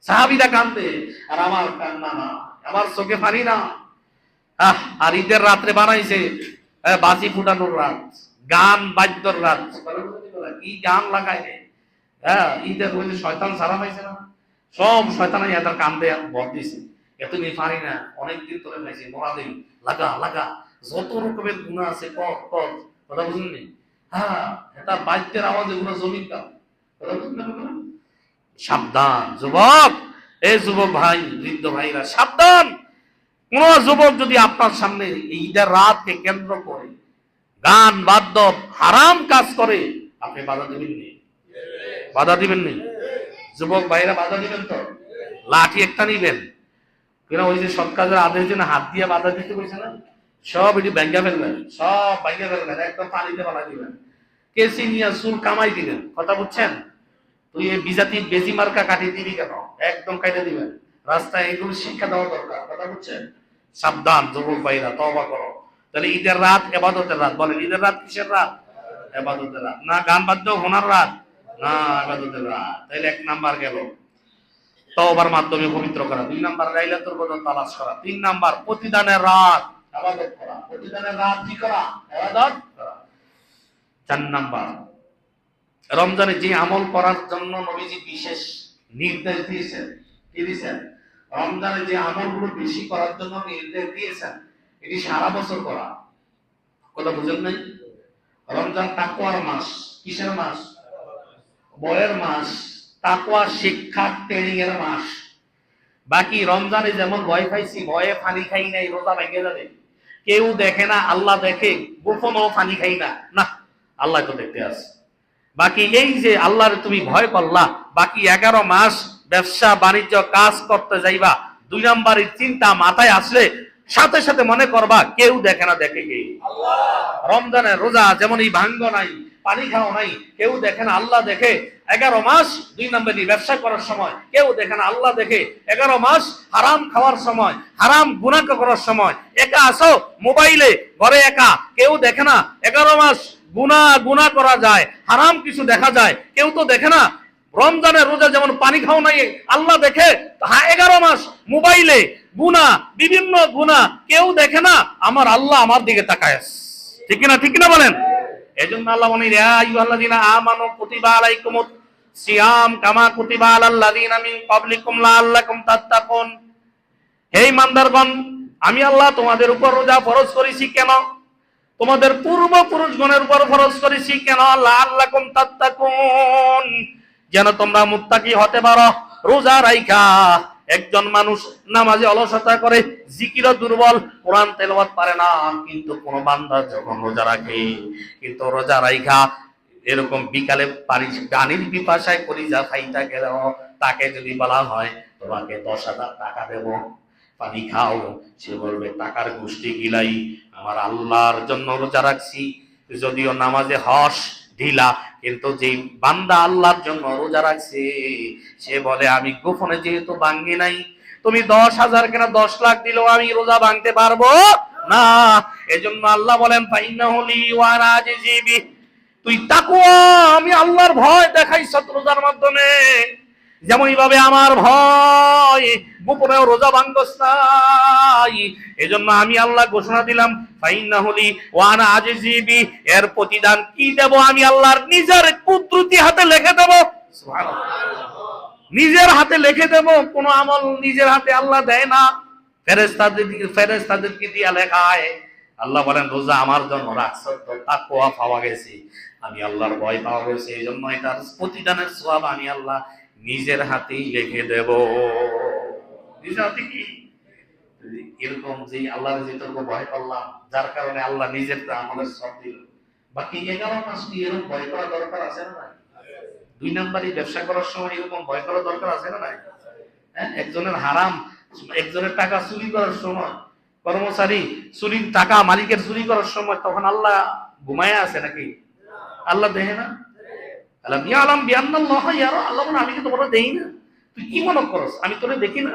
সাহাবীরা কান্দে আর আমার কান্না না, আমার চোখে পানি না। আর ঈদের রাত্রে বানাইছে বাজি ফুটানোর রাত, গান বাদ্যর রাত, কি গান লাগায় রে। ঈদের ওই যে শয়তান সারা পাইছে না, সব শয়তান এদের কান্দে বল দিছে, এত নিয়ে পারি না, অনেকদিন ধরে পাইছি, মরা দিন লাগা লাগা, যত রকমের গুণা আছে কর কর, কথা বুঝলেন? এটা বাদ্যের আওয়াজ, এগুলো জমির কাম, কথা বুঝলেন? সাবধান যুবক, এই যুবক ভাই, বৃদ্ধ ভাইরা সাবধান। কোন যুবক যদি আপনার সামনে ঈদের রাতকে কেন্দ্র করে গান বাদ্য হারাম কাজ করে, আপনি বাধা দিবেন নি? বাধা দিবেন নি? যুবক ভাইরা বাধা দিবেন তো? লাঠি একটা নিবেন কিনা? ওই যে সৎ কাজের আদেশ দিন হাত দিয়ে বাধা দিতে বলছে না, সব এটি ব্যাঙ্গা ফেলবেন, সব ব্যাঙ্গা ফেলবেন, একদম পানিতে বাধা দিবেন, কেসি নিয়ে চুল কামাই দিবেন, কথা বুঝছেন? তুই এই বিজাতি বেজি মার্কা কাটি দিবি কেন? একদম কাটে দিবেন। রাস্তায় এগুলো শিক্ষা দেওয়া দরকার, কথা বুঝছেন? সাবধান যুবক ভাইরা, তওবা করো। তাহলে ঈদের রাত ইবাদতের রাত, বলেন ঈদের রাত কিসের রাত? ইবাদতের রাত না? গান বাদ্য হোনার রাত না, ইবাদতের রাত। তাহলে এক নাম্বার গেল তওবার মাধ্যমে পবিত্র করা, 2 নাম্বার লাইলাতুল কদর তালাশ করা, 3 নাম্বার প্রতিদানের রাত ইবাদত করা, প্রতিদানের রাত কি করা? ইবাদত করা। 4 নাম্বার রমজানে যে আমল করার জন্য নবীজি বিশেষ নির্দেশ দিয়েছেন, কি দিয়েছেন? রমজানে যে আমলগুলো বেশি করার জন্য নির্দেশ দিয়েছেন, এটি সারা বছর করা, কথা বুঝেন নাই? রমজান তাকওয়ার মাস, কিসের মাস? বয়ের মাস, তাকওয়া শিক্ষা ট্রেনিং এর মাস। বাকি রমজানে যেমন ভয় পাইছি, ভয়ে পানি খাই নাই, রোজা ভেঙে যাবে, কেউ দেখে না, আল্লাহ দেখে, গোপনও পানি খাই না, না আল্লাহ তো দেখতে আছে। বাকি এই যে আল্লাহর তুমি ভয় করলা, বাকি 11 মাস ব্যবসা বাণিজ্য কাজ করতে যাইবা, 2 নাম্বারের চিন্তা মাথায় আসলে সাথে সাথে মনে করবা কেউ দেখে না, দেখে কে? আল্লাহ। রমজানের রোজা যেমন এই ভাঙ্গ নাই, পানি খাওয়া নাই, কেউ দেখে না, আল্লাহ দেখে। 11 মাস 2 নাম্বারের ব্যবসা করার সময় কেউ দেখে না, আল্লাহ দেখে। 11 মাস হারাম খাওয়ার সময়, হারাম গুনাহ করার সময়, একা আসো মোবাইলে ঘরে একা, কেউ দেখে না। 11 মাস গুনাহ করা যায়, হারাম কিছু দেখা যায়, কেউ তো দেখে না। রমজানের রোজা যেমন পানি খাও নাই, আল্লাহ দেখে। 11 মাস মোবাইলে গুনাহ, বিভিন্ন গুনাহ, কেউ দেখে না, আমার আল্লাহ আমার দিকে তাকায় আছে। ঠিক না? ঠিক না বলেন? এজন্য আল্লাহ বলেন, ইয়া আইয়ুহাল্লাযীনা আমানু কুতিবা আলাইকুমুস সিয়াম কামা কুতিবা আলাল্লাযিনা মিন ক্বাবলিকুম লাআল্লাকুম তাত্তাকুন। হে ইমানদারগণ, আমি আল্লাহ তোমাদের উপর রোজা ফরজ করেছি কেন? তোমাদের পূর্বপুরুষগণের উপর ফরজ করেছি কেন? লাআল্লাকুম তাত্তাকুন, যেন তোমরা মুত্তাকি হতে পারো। রোজা রাইখা একজন মানুষ নামাজে অলসতা করে, জিকিরও দুর্বল, কোরআন তেলাওয়াত পারে না, কিন্তু কোন বান্দা যখন রোজা রাখে, কিন্তু রোজা রাইখা এরকম বিকালে পানির পিপাসায় কলিজা খাইতা গেল, তাকে যদি বলা হয় তোমাকে 10,000 টাকা দেব, পানি খাও, সে বলবে টাকার গোষ্ঠী গিলাই, আমার আল্লাহর জন্য রোজা রাখছি। যদিও নামাজে হস ঢিলা, কিন্তু যে বান্দা আল্লাহর জন্য রোজা রাখছে, সে বলে আমি গোপনে যেহেতু ভাঙ্গি নাই, তুমি 10,000 কেন 10 লাখ দিলেও আমি রোজা ভাঙতে পারবো না। এজন্য আল্লাহ বলেন ফাইন্নাহু লি ওয়া আনা আজজি বিহি, তুই তাকওয়া, আমি আল্লাহর ভয় দেখাইছ রোজার মাধ্যমে, যেমন এইভাবে আমার ভয় গোপনেও রোজা ভাঙবস নাই। এজন্য আমি আল্লাহ ঘোষণা দিলাম ফাইন্নাহু লি ওয়া আনা আজজি বিহি, এর প্রতিদান কি দেব? আমি আল্লাহর নিজের কুদরতি হাতে লিখে দেব। সুবহানাল্লাহ, নিজের হাতে লিখে দেব। কোন আমল নিজের হাতে আল্লাহ দেয় না, ফেরেশতাদেরকে দিয়া লেখায়। আল্লাহ বলেন রোজা আমার জন্য রাখছ তো তাকওয়া পাওয়া গেছে, আমি আল্লাহর ভয় পাওয়া গেছে, এই জন্য এটার প্রতিদানের সওয়াব আমি আল্লাহ নিজের হাতেই লিখে দেব। নিজের হাতে কি এরকম যে আল্লাহর যেটুকু ভয় করলাম, যার কারণে আল্লাহ নিজের আমাদের সব দিল, বাকি 11 মাস কি এরকম ভয় করা দরকার আছে না? নাই। 2 নম্বরই ব্যবসা করার সময় এরকম ভয় করা দরকার আছে না? নাই। হ্যাঁ, একজনের হারাম, একজনের টাকা চুরি করার সময়, কর্মচারী চুরির টাকা মালিকের চুরি করার সময়, তখন আল্লাহ ঘুমায় আছে নাকি? আল্লাহ দেখে না? আল্লাহ ইয়ালাম বিআন্নাল্লাহ ইয়ারা, আল্লাহ বলে আমি কি তোমরা দেই না? তুই কি মনে করস আমি তোরে দেখি না?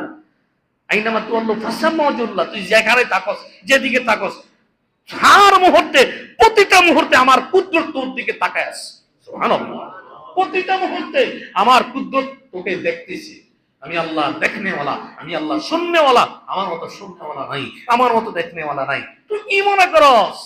আইনামা তুআল্লু ফাসাম্মা ওয়াজহুল্লাহ, তুই যেখানে থাকস, যেদিকে থাকস, হার মুহূর্তে, প্রতিটা মুহূর্তে আমার কুদরত তোর দিকে তাকায় আছে। সুবহানাল্লাহ, প্রতিটা মুহূর্তে আমার কুদরত তোকে দেখতেছি। আমি আল্লাহ দেখনেওয়ালা, আমি আল্লাহ শুননেওয়ালা, আমার মতো শুননেওয়ালা নাই, আমার মতো দেখনেওয়ালা নাই। তুই কি মনে করস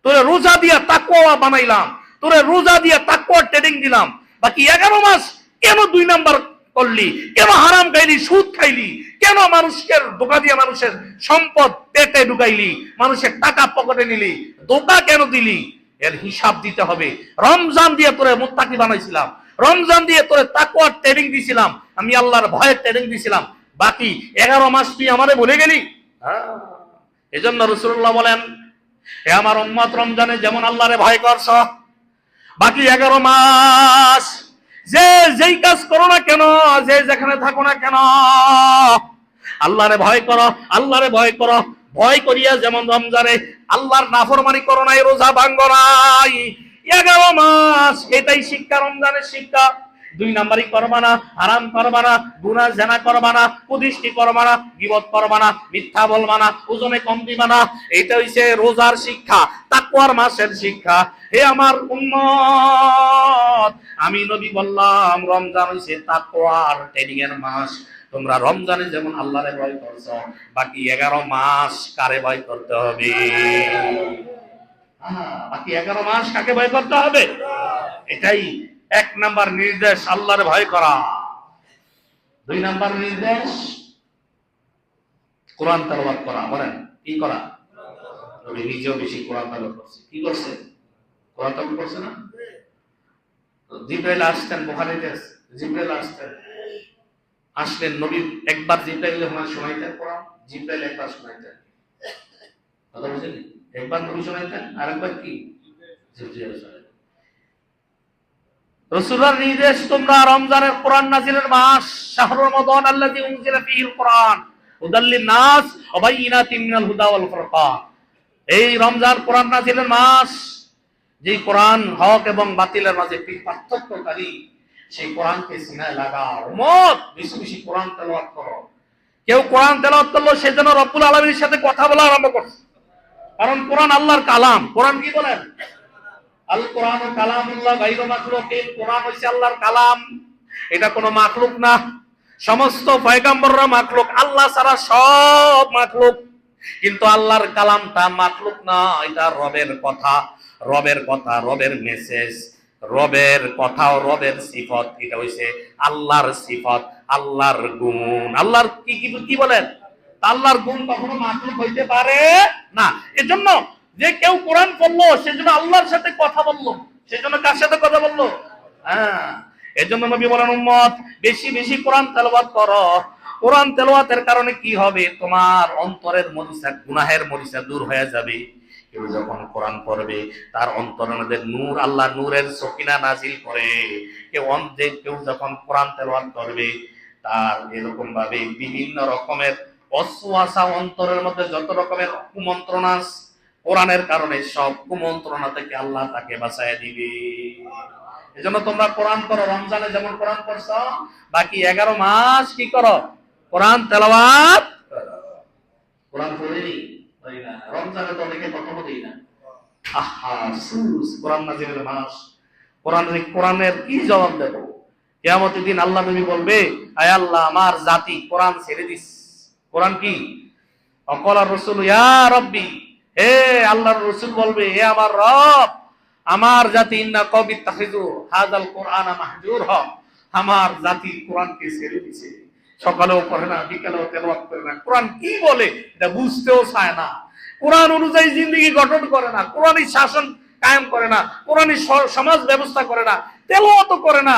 তোরে রোজা দিয়া তাকওয়া বানাইলাম, তোরে রোজা দিয়া তাকওয়ার ট্রেনিং দিলাম, বাকি 11 মাস কেন 2 নাম্বার করলি? কেন হারাম খাইলি, সুদ খাইলি? কেন মানুষকে ধোঁকা দিয়ে মানুষের সম্পদ পেটে ঢুকাইলি, মানুষের টাকা পকেটে নিলি? ধোঁকা কেন দিলি? এর হিসাব দিতে হবে। রমজান দিয়ে তোরে মুত্তাকি বানাইছিলাম, রমজান দিয়ে তোরে তাকওয়ার ট্রেনিং দিছিলাম, আমি আল্লাহর ভয়ের ট্রেনিং দিছিলাম, বাকি 11 মাস তুই আমারে ভুলে গেলি? এজন্য রাসূলুল্লাহ বলেন, হে আমার উম্মত, রমজানে যেমন আল্লাহরে ভয় করছ, বাকি 11 মাস যে যেই কাজ করো না কেন, যে যেখানে থাকো না কেন, আল্লাহরে ভয় করো, আল্লাহরে ভয় করো। ভয় করিয়া যেমন রমজানে আল্লাহর নাফরমানি করো নাই, রোজা ভাঙ্গো নাই। 11 মাস এটাই শিক্ষা, রমজানের শিক্ষা। 2 নাম্বারই করবা না, হারাম করবা না, গুনাহ জানা করবা না, কুদৃষ্টি করবা না, গীবত করবা না, মিথ্যা বলবা না, ওজনে কম দিবা না। এটা হইছে রোজার শিক্ষা, তাকওয়ার মাসের শিক্ষা। হে আমার উম্মত, আমি নবী বললাম রমজান হইছে তাকওয়ার ট্রেনিং এর মাস। তোমরা রমজানে যেমন আল্লাহরে ভয় করছো, বাকি 11 মাস কারে ভয় করতে হবে? বাকি 11 মাস কাকে ভয় করতে হবে? এটাই 1 নাম্বার নির্দেশ, আল্লাহরে ভয় করা। 2 নাম্বার নির্দেশ কোরআন তেলাওয়াত করা। বলেন কি করা? নবী নিজেও বেশি কোরআন তেলাওয়াত করছে। কি করছে? কোরআন তেলাওয়াত করছে না? জিবরাইল আসতেন, বুখারীতে জিবরাইল আসলেন, নবী একবার জিবরাইল শোনাইতেন কোরআন, জিবরাইল একবার শোনাইতেন। কথা বুঝলেন? একবার নবী শোনাইতেন, আরেকবার কি জিবরাইল শোনাইতেন। রাসূলুল্লাহর নির্দেশ, তোমরা রমজানের কোরআন নাজিলের মাস, শাহরুর রমাদান আল্লাযী উনজিলা ফীহিল কোরআন হুদাল লিন-নাস ওয়া বাইয়িনাতিন মিনাল হুদা ওয়াল ফুরকান। এই রমজান কোরআন নাজিলের মাস, যে কোরআন হক এবং বাতিলের মাঝে পার্থক্যকারী, সেই কোরআনকে সিনায় লাগাও। উম্মত, বেশি বেশি কোরআন তেলাওয়াত করো। কেউ কোরআন তেলাওয়াত করলো সেজন্য রব্বুল আলামিনের সাথে কথা বলা আরম্ভ করছে, কারণ কোরআন আল্লাহর কালাম। কোরআন কি বলেন? আল কোরআন কালামুল্লাহ গায়রু মাখলুকিন। কোরআন হইছে আল্লাহর কালাম, এটা কোনো মাখলুক না। সমস্ত পয়গম্বররা মাখলুক, আল্লাহ ছাড়া সব মাখলুক, কিন্তু আল্লাহর কালামটা মাখলুক না, এটা রবের কথা, রবের কথা, রবের মেসেজ। রবের কথাও রবের সিফত, এটা হইছে আল্লাহর সিফত, আল্লাহর গুণ। আল্লাহর কি কি কি বলেন? আল্লাহর গুণ কখনো মাখলুক হইতে পারে না। এজন্য যে কেউ কোরআন পড়লো সেজন্য আল্লাহর সাথে কথা বললো, সেজন্য কার সাথে কথা বললো? হ্যাঁ, এজন্য নবী বলেন, উম্মত বেশি বেশি কোরআন তেলাওয়াত করো। কোরআন তেলাওয়াতের কারণে কি হবে? তোমার অন্তরের মরিচা, গুনাহের মরিচা দূর হয়ে যাবে। কেউ যখন কোরআন পড়বে তার অন্তরের মধ্যে নূর, আল্লাহ নূরের সকিনা নাজিল করে। কেউ যখন কোরআন তেলাওয়াত করবে তার এরকম ভাবে বিভিন্ন রকমের ওয়াসওয়াসা, অন্তরের মধ্যে যত রকমের কুমন্ত্রণা কোরআনের কারণে সব কুমন্ত্রণা থেকে আল্লাহ তাকে বাঁচায় দিবে। এজন্য তোমরা কোরআন করো। রমজানে যেমন কোরআন পড়ছো, বাকি 11 মাস কি করো? কোরআন তেলাওয়াত করো। কোরআন পড়েনি না, রমজানে তো অনেকে কথা বলেই না। আহা সুস, কোরআন নাজিলের মাস, কোরআনের কি জবাব দেব? কিয়ামতের দিন আল্লাহ নবী বলবে, আয় আল্লাহ, আমার জাতি কোরআন ছেড়ে দিস। কোরআন কি? অকলা রাসূল ইয়া রাব্বি, হে আল্লাহর রাসূল বলবে, হে আমার রব, আমার জাতি ইন্না কওমি তাখিযু হাযাল কুরআনা মাহজুরহা, আমার জাতি কোরআনকে ছেড়ে দিয়েছে। সকালেও পড়ে না, বিকালেও তেলাওয়াত করে না, কোরআন কি বলে এটা বুঝতেও চায় না, কোরআন অনুযায়ী জিন্দেগি গঠন করে না, কোরআনী শাসন কায়েম করে না, কোরআনী সমাজ ব্যবস্থা করে না, তেলাওয়াতও করে না,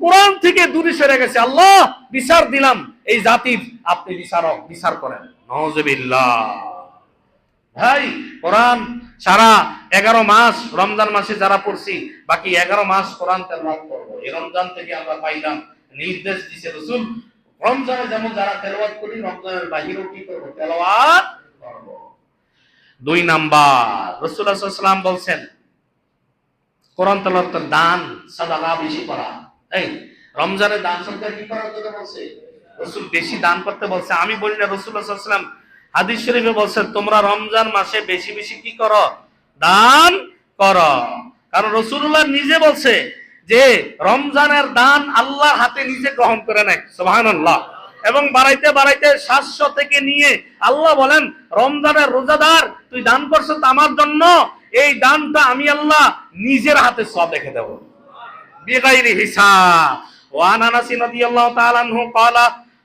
কোরআন থেকে দূরে সরে গেছে। আল্লাহ বিচার দিলাম এই জাতির, আপনি বিচারক, বিচার করেন। নাউজুবিল্লাহ। ভাই, কোরআন সারা 11 মাস রমজান মাসে যারা পড়ছি, বাকি 11 মাস কোরআন তেলাওয়াত করব। এই রমজান থেকে আমরা পাইলাম নির্দেশ দিয়েছে রাসূল, রমজানে যেমন যারা তেলাওয়াত করি, রমজানের বাহিরেও কি করব? তেলাওয়াত করব। 2 নাম্বার, রাসূলুল্লাহ সাল্লাল্লাহু আলাইহি ওয়াসাল্লাম বলছেন কোরআন তেলাওয়াতের দান সাদাকা বেশি করা। এই রমজানে দান সদকা কি করার কথা বলছে? রাসূল বেশি দান করতে বলছে। আমি বলি না, রাসূলুল্লাহ সাল্লাল্লাহু আলাইহি ওয়াসাল্লাম হাদিস শরীফে বলছেন তোমরা রমজান মাসে বেশি বেশি কি করো? দান করো। কারণ রাসূলুল্লাহ নিজে বলছে যে রমজানের দান আল্লাহর হাতে নিজে গ্রহণ করে নেয়। সুবহানাল্লাহ। এবং বাড়াইতে বাড়াইতে 700 থেকে নিয়ে আল্লাহ বলেন, রমজানের রোজাদার তুই দান করছিস আমার জন্য, এই দানটা আমি আল্লাহ নিজের হাতে সওয়াব রেখে দেব বিগাইরি হিসাব। ওয়া আনাস রাদিয়াল্লাহু তাআলা আনহু قال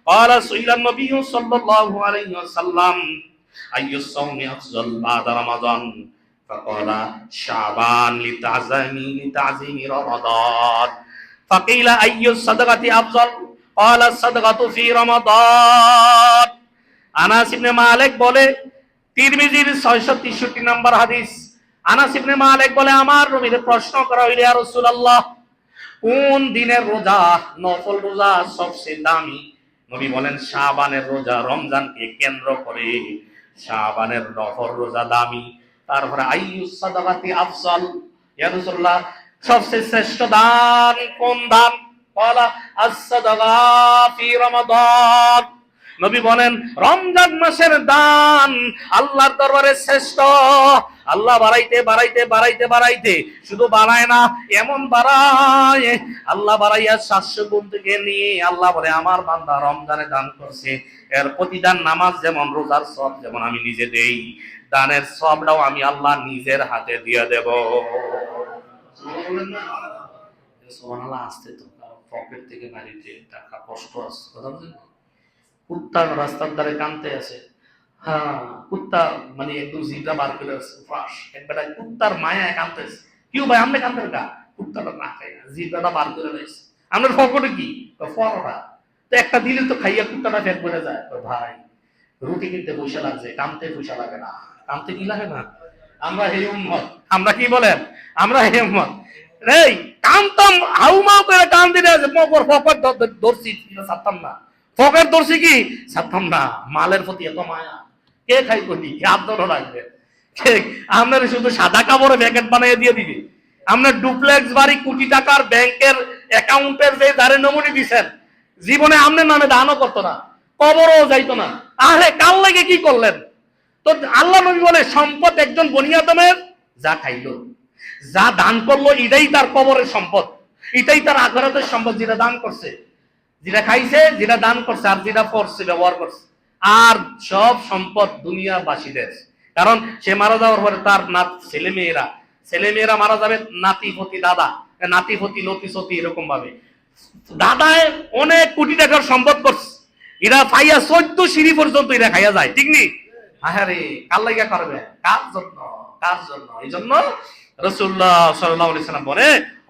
قال سئل النبي صلى الله عليه وسلم أي الصوم أفضل بعد رمضان فقال شعبان لتعظيم رمضان فقيل أي الصدقة أفضل قال الصدقة في رمضان। আনাস ইবনে মালিক বলে, তিরমিজির 663 নম্বর হাদিস, আনাস ইবনে মালিক বলে, আমার নবীর প্রশ্ন করা হইল, ইয়া রাসূলুল্লাহ, কোন দিনের রোজা, নফল রোজা সবচেয়ে দামি? নবী বলেন শাবানের রোজা, রমজানকে কেন্দ্র করে শাবানের নফল রোজা দামি। তারপরে আইয়ুস সাদাকাতি আফসাল, ইয়া রাসূলুল্লাহ সবচেয়ে শ্রেষ্ঠ দান কোন দান? ক্বালা আস-সাদাকা ফি রমাদান। নবী বলেন রমজান মাসের দান আল্লাহর দরবারে শ্রেষ্ঠ। আল্লাহ বাড়াইতে বাড়াইতে বাড়াইতে বাড়াইতে শুধু বাড়ায় না, এমন বাড়ায়, আল্লাহ বাড়াইয়া 700 গুণ থেকে নিয়ে আল্লাহ বলে আমার বান্দা রমজানে দান করছে, এর প্রতিদান নামাজ যেমন, রোজার সওয়াব যেমন আমি নিজে দেই, দানের সওয়াবটাও আমি আল্লাহ নিজের হাতে দিয়ে দেব। সুবহানাল্লাহ। আসতে তো পকেট থেকে বাড়িতে টাকা কষ্ট আছে, কথা বুঝলেন? কুত্তা রাস্তার ধারে কানতে আছে, হ্যাঁ কুত্তা মানে একদম জিভটা বার করে আছে, ফাঁস একবার কুত্তার মায়া কানতেছে। কেউ ভাই আমরা কানতেন কা? কুত্তাটা না খাই না, জিভটা বার করে রয়েছে। আপনার পকেটে কি? পরোটা তো একটা দিলে তো খাইয়া কুত্তাটা পেট ভরে যায়। ভাই রুটি কিনতে পয়সা লাগছে, কানতে পয়সা লাগে না। কানতে কি লাগে না? আমরা হে উম্মত, আমরা কি বলেন? আমরা হে উম্মত এই কানতাম হাউমাউ করে কান দিলে মগর পকেট ধরছি ছাড়তাম না, পকেট ধরছি কি ছাড়তাম না। মালের প্রতি এত মায়া, কে খাই করি আদর লাগবে। আপনার শুধু সাদা কাপড়ে প্যাকেট বানিয়ে দিয়ে দিবি। আপনার ডুপ্লেক্স বাড়ি, কোটি টাকার ব্যাংকের অ্যাকাউন্টের যে যারে নমুনি দিচ্ছেন, জীবনে আপনার নামে দানও করতো না, কবরও যাইতো না। আরে কাল লাগে কি করলেন? তো আল্লাহ নবী বলে সম্পদ একজন বনি আদমের যা খাইলো, যা দান করলো, এটাই তার কবরের সম্পদ, এটাই তার আখিরাতের সম্পদ। যেটা দান করছে, যেটা খাইছে, যেটা দান করছে, আর যেটা পড়ছে, ব্যবহার করছে, আর সব সম্পদ দুনিয়াবাসীদের। কারণ সে মারা যাওয়ার পরে তার ছেলে মেয়েরা মারা যাবে, নাতি পতি দাদা, নাতিপতি লতিসতি এরকম ভাবে দাদায় অনেক কোটি টাকার সম্পদ করছে, এরা পাইয়া 14 সিঁড়ি পর্যন্ত এরা খাইয়া যায়, ঠিক নি? আহারে কার লাগা করবে, কার জন্য, কার জন্য? এই জন্য রাসূলুল্লাহ সাল্লাল্লাহু আলাইহি সাল্লাম বলে,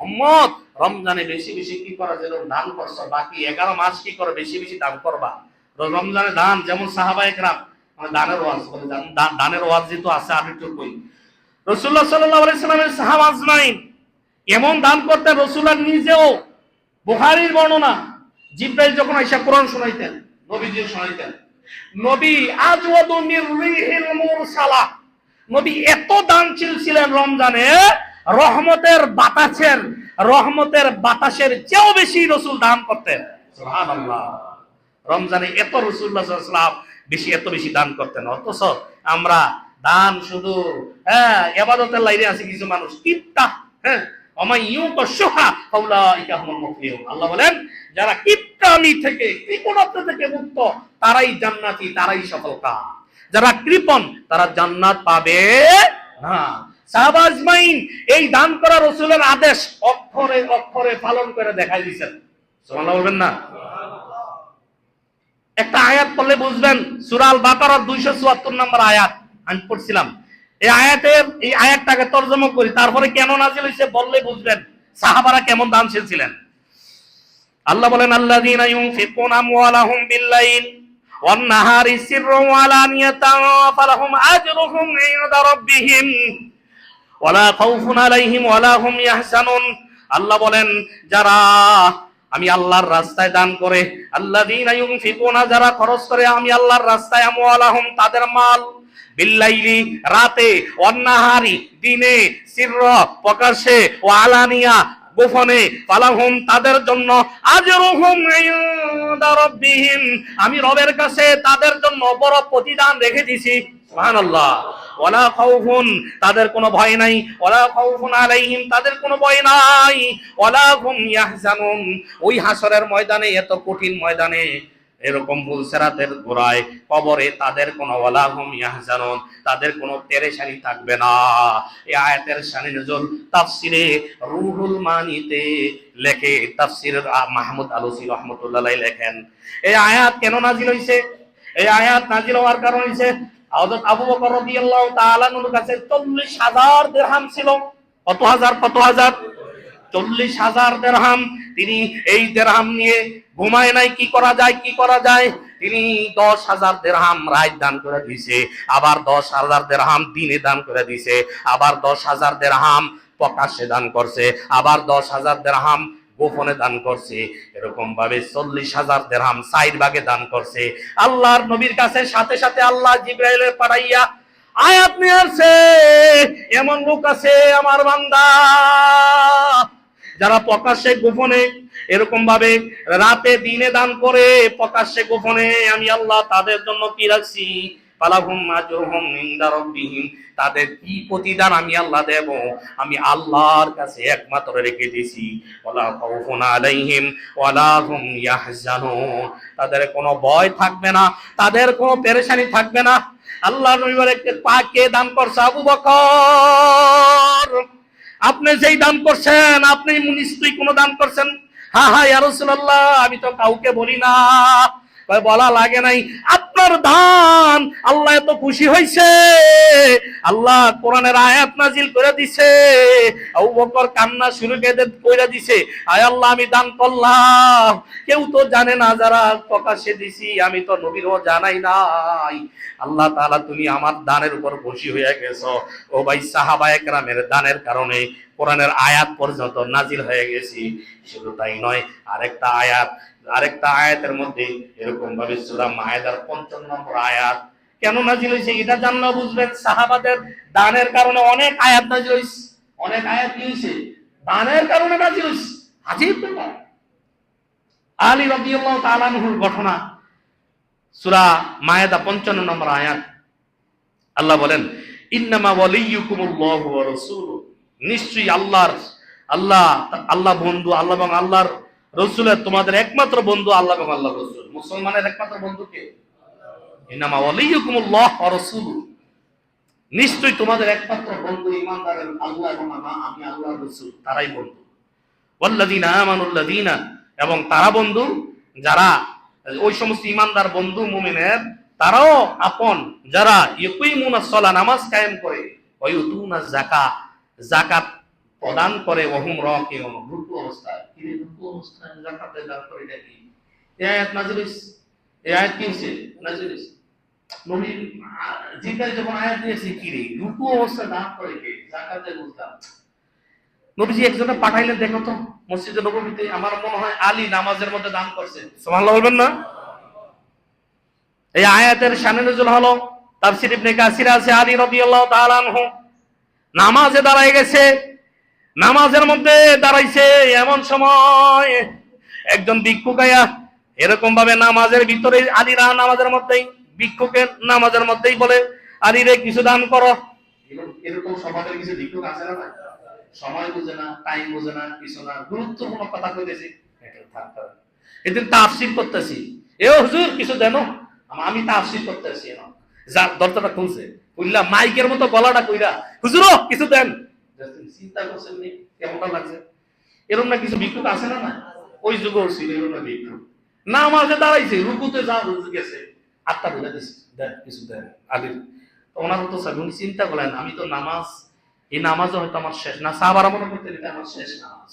উম্মত রমজানে বেশি বেশি কি করা, যেন দান করছো, বাকি 11 মাস কি করে বেশি বেশি দান করবা। রমজানে দান, যেমন সাহাবায়ে কেরাম মানে দানের ওয়াজ বলে, দানের ওয়াজ যেহেতু আছে আমি একটু কই। রাসূলুল্লাহ সাল্লাল্লাহু আলাইহি সাল্লামের সাহাবা আজমাইন এমন দান করতেন, রাসূলুল্লাহ নিজেও, বুখারীর বর্ণনা, জিবরাইল যখন আয়েশা কোরআন শোনাইতেন, নবীজি শোনাইতেন, নবী আজওয়াদু মির রিহিল মুরসালা, নবী এত দানশীল ছিলেন রমজানে, রহমতের বাতাসের চেয়েও বেশি রাসূল দান করতেন। সুবহানাল্লাহ। রমজানে এত রাসূলুল্লাহ সাল্লাল্লাহু আলাইহি ওয়াসাল্লাম এত বেশি দান করতেন, অথচ আমরা দান শুধু ইবাদতের লাইনে আছে কিছু মানুষ কিপটা। আল্লাহ বলেন যারা কিপটামি থেকে, কৃপণত্ব থেকে মুক্ত, তারাই জান্নাতি, তারাই সফলতা। যারা কৃপণ তারা জান্নাত পাবে না। সাহাবা আজমাইন এই দান করা রাসূলের আদেশ অক্ষরে অক্ষরে পালন করে দেখাই দিয়েছেন। সুবহানাল্লাহ বলবেন না? একটা আয়াত পড়লে বুঝবেন, সূরা আল বাকারার 274 নম্বর আয়াত আমি পড়ছিলাম। এই আয়াতটাকে তরজমা করি, তারপরে কেন নাজিল হয়েছে বললে বুঝবেন সাহাবারা কেমন দানশীল ছিলেন। আল্লাহ বলেন, আল্লাযীনা ইউনফিকুনা আমওয়ালাহুম বিল-লাইল ওয়ান-নাহারি সিররান ওয়া আলানিয়াতান ফালাহুম আজরুহুম ইনদা রাব্বিহিম ওয়ালা খাউফুন আলাইহিম ওয়ালা হুম ইয়াহজানুন। আল্লাহ বলেন যারা আমি আল্লাহর রাস্তায় দান করে, আল্লাযীনা ইউনফিকুনা যারা খরচ করে আমি আল্লাহর রাস্তায়, আমওয়ালাহুম তাদের মাল, বিল্লাইলি রাতে, ওয়ান-নাহারি দিনে, সিররা প্রকাশ্যে, ওয়া আলানিয়া গোপনে, ফালাহুম তাদের জন্য, আজরুহুম ইনদা রাব্বিহিম আমি রবের কাছে তাদের জন্য বড় প্রতিদান রেখে দিয়েছি। সুবহানাল্লাহ। ওয়ালা খাউফুন তাদের কোনো ভয় নাই, ওয়ালা খাউফুন আলাইহিম তাদের কোনো ভয় নাই, ওয়ালা হুম ইয়াহজানুন ওই হাসরের ময়দানে, এত কঠিন ময়দানে, এরকম পুলসিরাতের গোড়ায় কবরে তাদের কোনো ওয়ালা হুম ইয়াহজানুন তাদের কোনো পেরেশানি থাকবে না। এই আয়াতের শানে নজুল তাফসিরে রুহুল মানিতে লেখে তাফসির মাহমুদ আলুসি রাহমাতুল্লাহ আলাইহি লেখেন, এই আয়াত কেন নাজিল হইছে? এই আয়াত নাজিল হওয়ার কারণ হইছে হযরত আবু বকর রাদিয়াল্লাহু তাআলা আনহুর কাছে 40,000 দিরহাম ছিল। কত হাজার? 40,000 দিরহাম। তিনি এই দিরহাম নিয়ে ঘুমায় নাই, কি করা যায়। তিনি 10,000 দিরহাম রাত দান করে দিয়েছে, আবার 10,000 দিরহাম দিনে দান করে দিয়েছে, আবার 10,000 দিরহাম প্রকাশ্যে দান করছে, আবার 10,000 দিরহাম গোপনে দান করছে। এরকম ভাবে 40,000 দিরহাম 4 ভাগে দান করছে। আল্লাহর নবীর কাছে সাথে সাথে আল্লাহ জিবরাইলের পাঠাইয়া আয়াত নিয়ে আসছে, এমন লোক আছে আমার বান্দা যারা প্রকাশ্যে গোপনে এরকম ভাবে রাতে দিনে দান করে, প্রকাশ্যে গোপনে আমি আল্লাহ তাদের জন্য কি রাখছি, ফালাহুম আজরুহুম ইনদা রাব্বিহিম তাদের কি প্রতিদান আমি আল্লাহ দেব, আমি আল্লাহর কাছে একমাত্র রেখে দিয়েছি। ওয়ালা খাউফুন আলাইহিম ওয়ালা হুম ইয়াহজানুন তাদের কোনো ভয় থাকবে না, তাদের কোনো পেরেশানি থাকবে না। আল্লাহ নবী বলে পাকে দান করছে আবু বকর, আপনি যেই দান করছেন, আপনি নিশ্চয়ই কোনো দান করছেন। হ্যাঁ ইয়া রাসূলুল্লাহ, আমি তো কাউকে বলি না। বলা লাগে নাই, আপনার দান আল্লাহ এত খুশি হয়েছে, আল্লাহ কোরআনের আয়াত নাজিল করে দিছে। আবু বকর কান্না শুরু করে দিছে, আয় আল্লাহ আমি দান করলাম, কেউ তো জানে না, যারা প্রকাশ্যে দিছি আমি তো নবীরও জানাই নাই। আল্লাহ তাআলা তুমি আমার দানের উপর খুশি হয়ে গেছো। ও ভাই, সাহাবায়ে কেরামের দানের কারণে কোরআনের আয়াত পর্যন্ত নাজিল হয়ে গেছি। শুধু তাই নয়, আরেকটা আয়াতের মধ্যে এরকম ভাবে সূরা মায়েদার 55 নম্বর আয়াত কেন নাজিল হয়েছে এটা জানলে বুঝবেন। সাহাবাদের দানের কারণে অনেক আয়াত নাজিল হয়েছে, অনেক আয়াত কি হয়েছে, দানের কারণে নাজিল হয়েছে। আজীব ব্যাপার। আলী রাদিয়াল্লাহু তাআলা আনহুর ঘটনা, সূরা মায়েদা 55 নম্বর আয়াত। আল্লাহ বলেন, ইন্নামা ওয়ালিয়্যুকুমুল্লাহু ওয়া রাসূলুহু নিশ্চয়ই আল্লাহ বন্ধু, আল্লাহ এবং আল্লাহর রাসূলের তোমাদের একমাত্র বন্ধু আল্লাহ এবং আল্লাহর রাসূল। মুসলমানের একমাত্র বন্ধু কে? ইন্নামা ওয়ালিয়্যুকুমুল্লাহু ওয়া রাসূলুহু নিশ্চয়ই তোমাদের একমাত্র বন্ধু ঈমানদারের আল্লাহ এবং আমি আল্লাহর রাসূল, তারাই বন্ধু। ওয়াল্লাযীনা আমানুল্লাযীনা, এবং তারা বন্ধু যারা ওই সমস্ত ইমানদার বন্ধু মুমিনের তারাও আপন যারা ইয়ুকিমুনাস সালাহ নামাজ কায়েম করে, ওয়া ইউতুনাজ যাকাত যাকাত প্রদান করে, ওহুম রাকিউন রুকু অবস্থায়। কি রে রুকু অবস্থায় যাকাত দান করে এটা কি? এই আয়াত নাযিল হইছে, এই আয়াত কি হইছে নাযিল হইছে। নবী জিব্রাইল যখন আয়াত দিয়েছে কি রে রুকু অবস্থায় দান করে কে? যাকাতের বুঝলাম। নবীজি একজনে পাঠাইলেন, দেখো তো মসজিদে নববীতে আমার মনে হয় আলী নামাজের মধ্যে দান করছে। সুবহানাল্লাহ বলবেন না? এই আয়াতের শানে নজুল হলো তাফসীর ইবনে কাসির আছে, আলী রাদিয়াল্লাহু তাআলা আনহু নামাজে দাঁড়ায় গেছে, নামাজের মধ্যে দাঁড়াইছে, এমন সময় একজন ভিক্ষুক আয়া এরকম ভাবে নামাজের ভিতরে, আলীরা নামাজের মধ্যেই ভিক্ষুকের নামাজের মধ্যেই বলে, আলী রে কিছু দান করো। এরকম সমাজের কিছু ভিক্ষুক আছে না? সময় বুঝে না, টাইম বুঝে না, কিছু না, গুরুত্বপূর্ণ কথা কইতেছি এদিন তাফসীর করতেছি, এ হুজুর কিছু দেন, আমি তাফসীর করতেছি, যার দরজাটা খুলছে কইলা মাইকের মতো গলাটা কইরা হুজুর কিছু দেন। চিন্তা করছেন নি কেমনটা লাগছে? এরকম না কিছু ভিক্ষুক আছে না? না ওই যুগেও ছিল এরকম না ভিক্ষুক, নামাজে দাঁড়াইছে, রুকুতে যা গেছে, আত্মা বলে দিচ্ছে দেন কিছু দেন আলী। ওনার তো উনি চিন্তা করলেন আমি তো নামাজ, এই নামাজও হয়তো আমার শেষ না, সাহাবারা মনে করতেন এটা আমার শেষ নামাজ।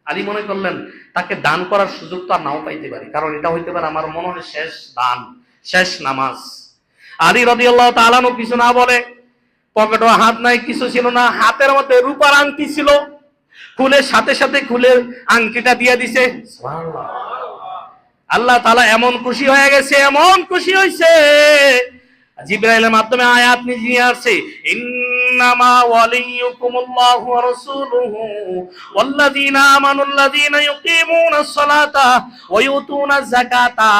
আলী মনে করলেন তাকে দান করার সুযোগ তো আর নাও পাইতে পারি, কারণ এটা হইতে পারে আমার মনে হয় শেষ দান, শেষ নামাজ। আলী রাদিয়াল্লাহু তাআলা আনহু কিছু না বলে, পকেটে হাত নাই, কিছু ছিল না, হাতের মধ্যে রূপার আংটি ছিল, খুলে সাথে সাথে খুলে আংটিটা দিয়ে দিছে। সুবহানাল্লাহ। আল্লাহ তাআলা এমন খুশি হয়ে গেছে, এমন খুশি হইছে, জিবরাইলের মাধ্যমে আয়াত নিয়ে আসছে, ইন্নামা ওয়ালিয়ুকুমুল্লাহু ওয়া রাসূলুহু ওয়াল্লাযীনা আমানুল্লাযীনা ইউকিমুনাস সালাতা ওয়া ইউতুনাজ যাকাতা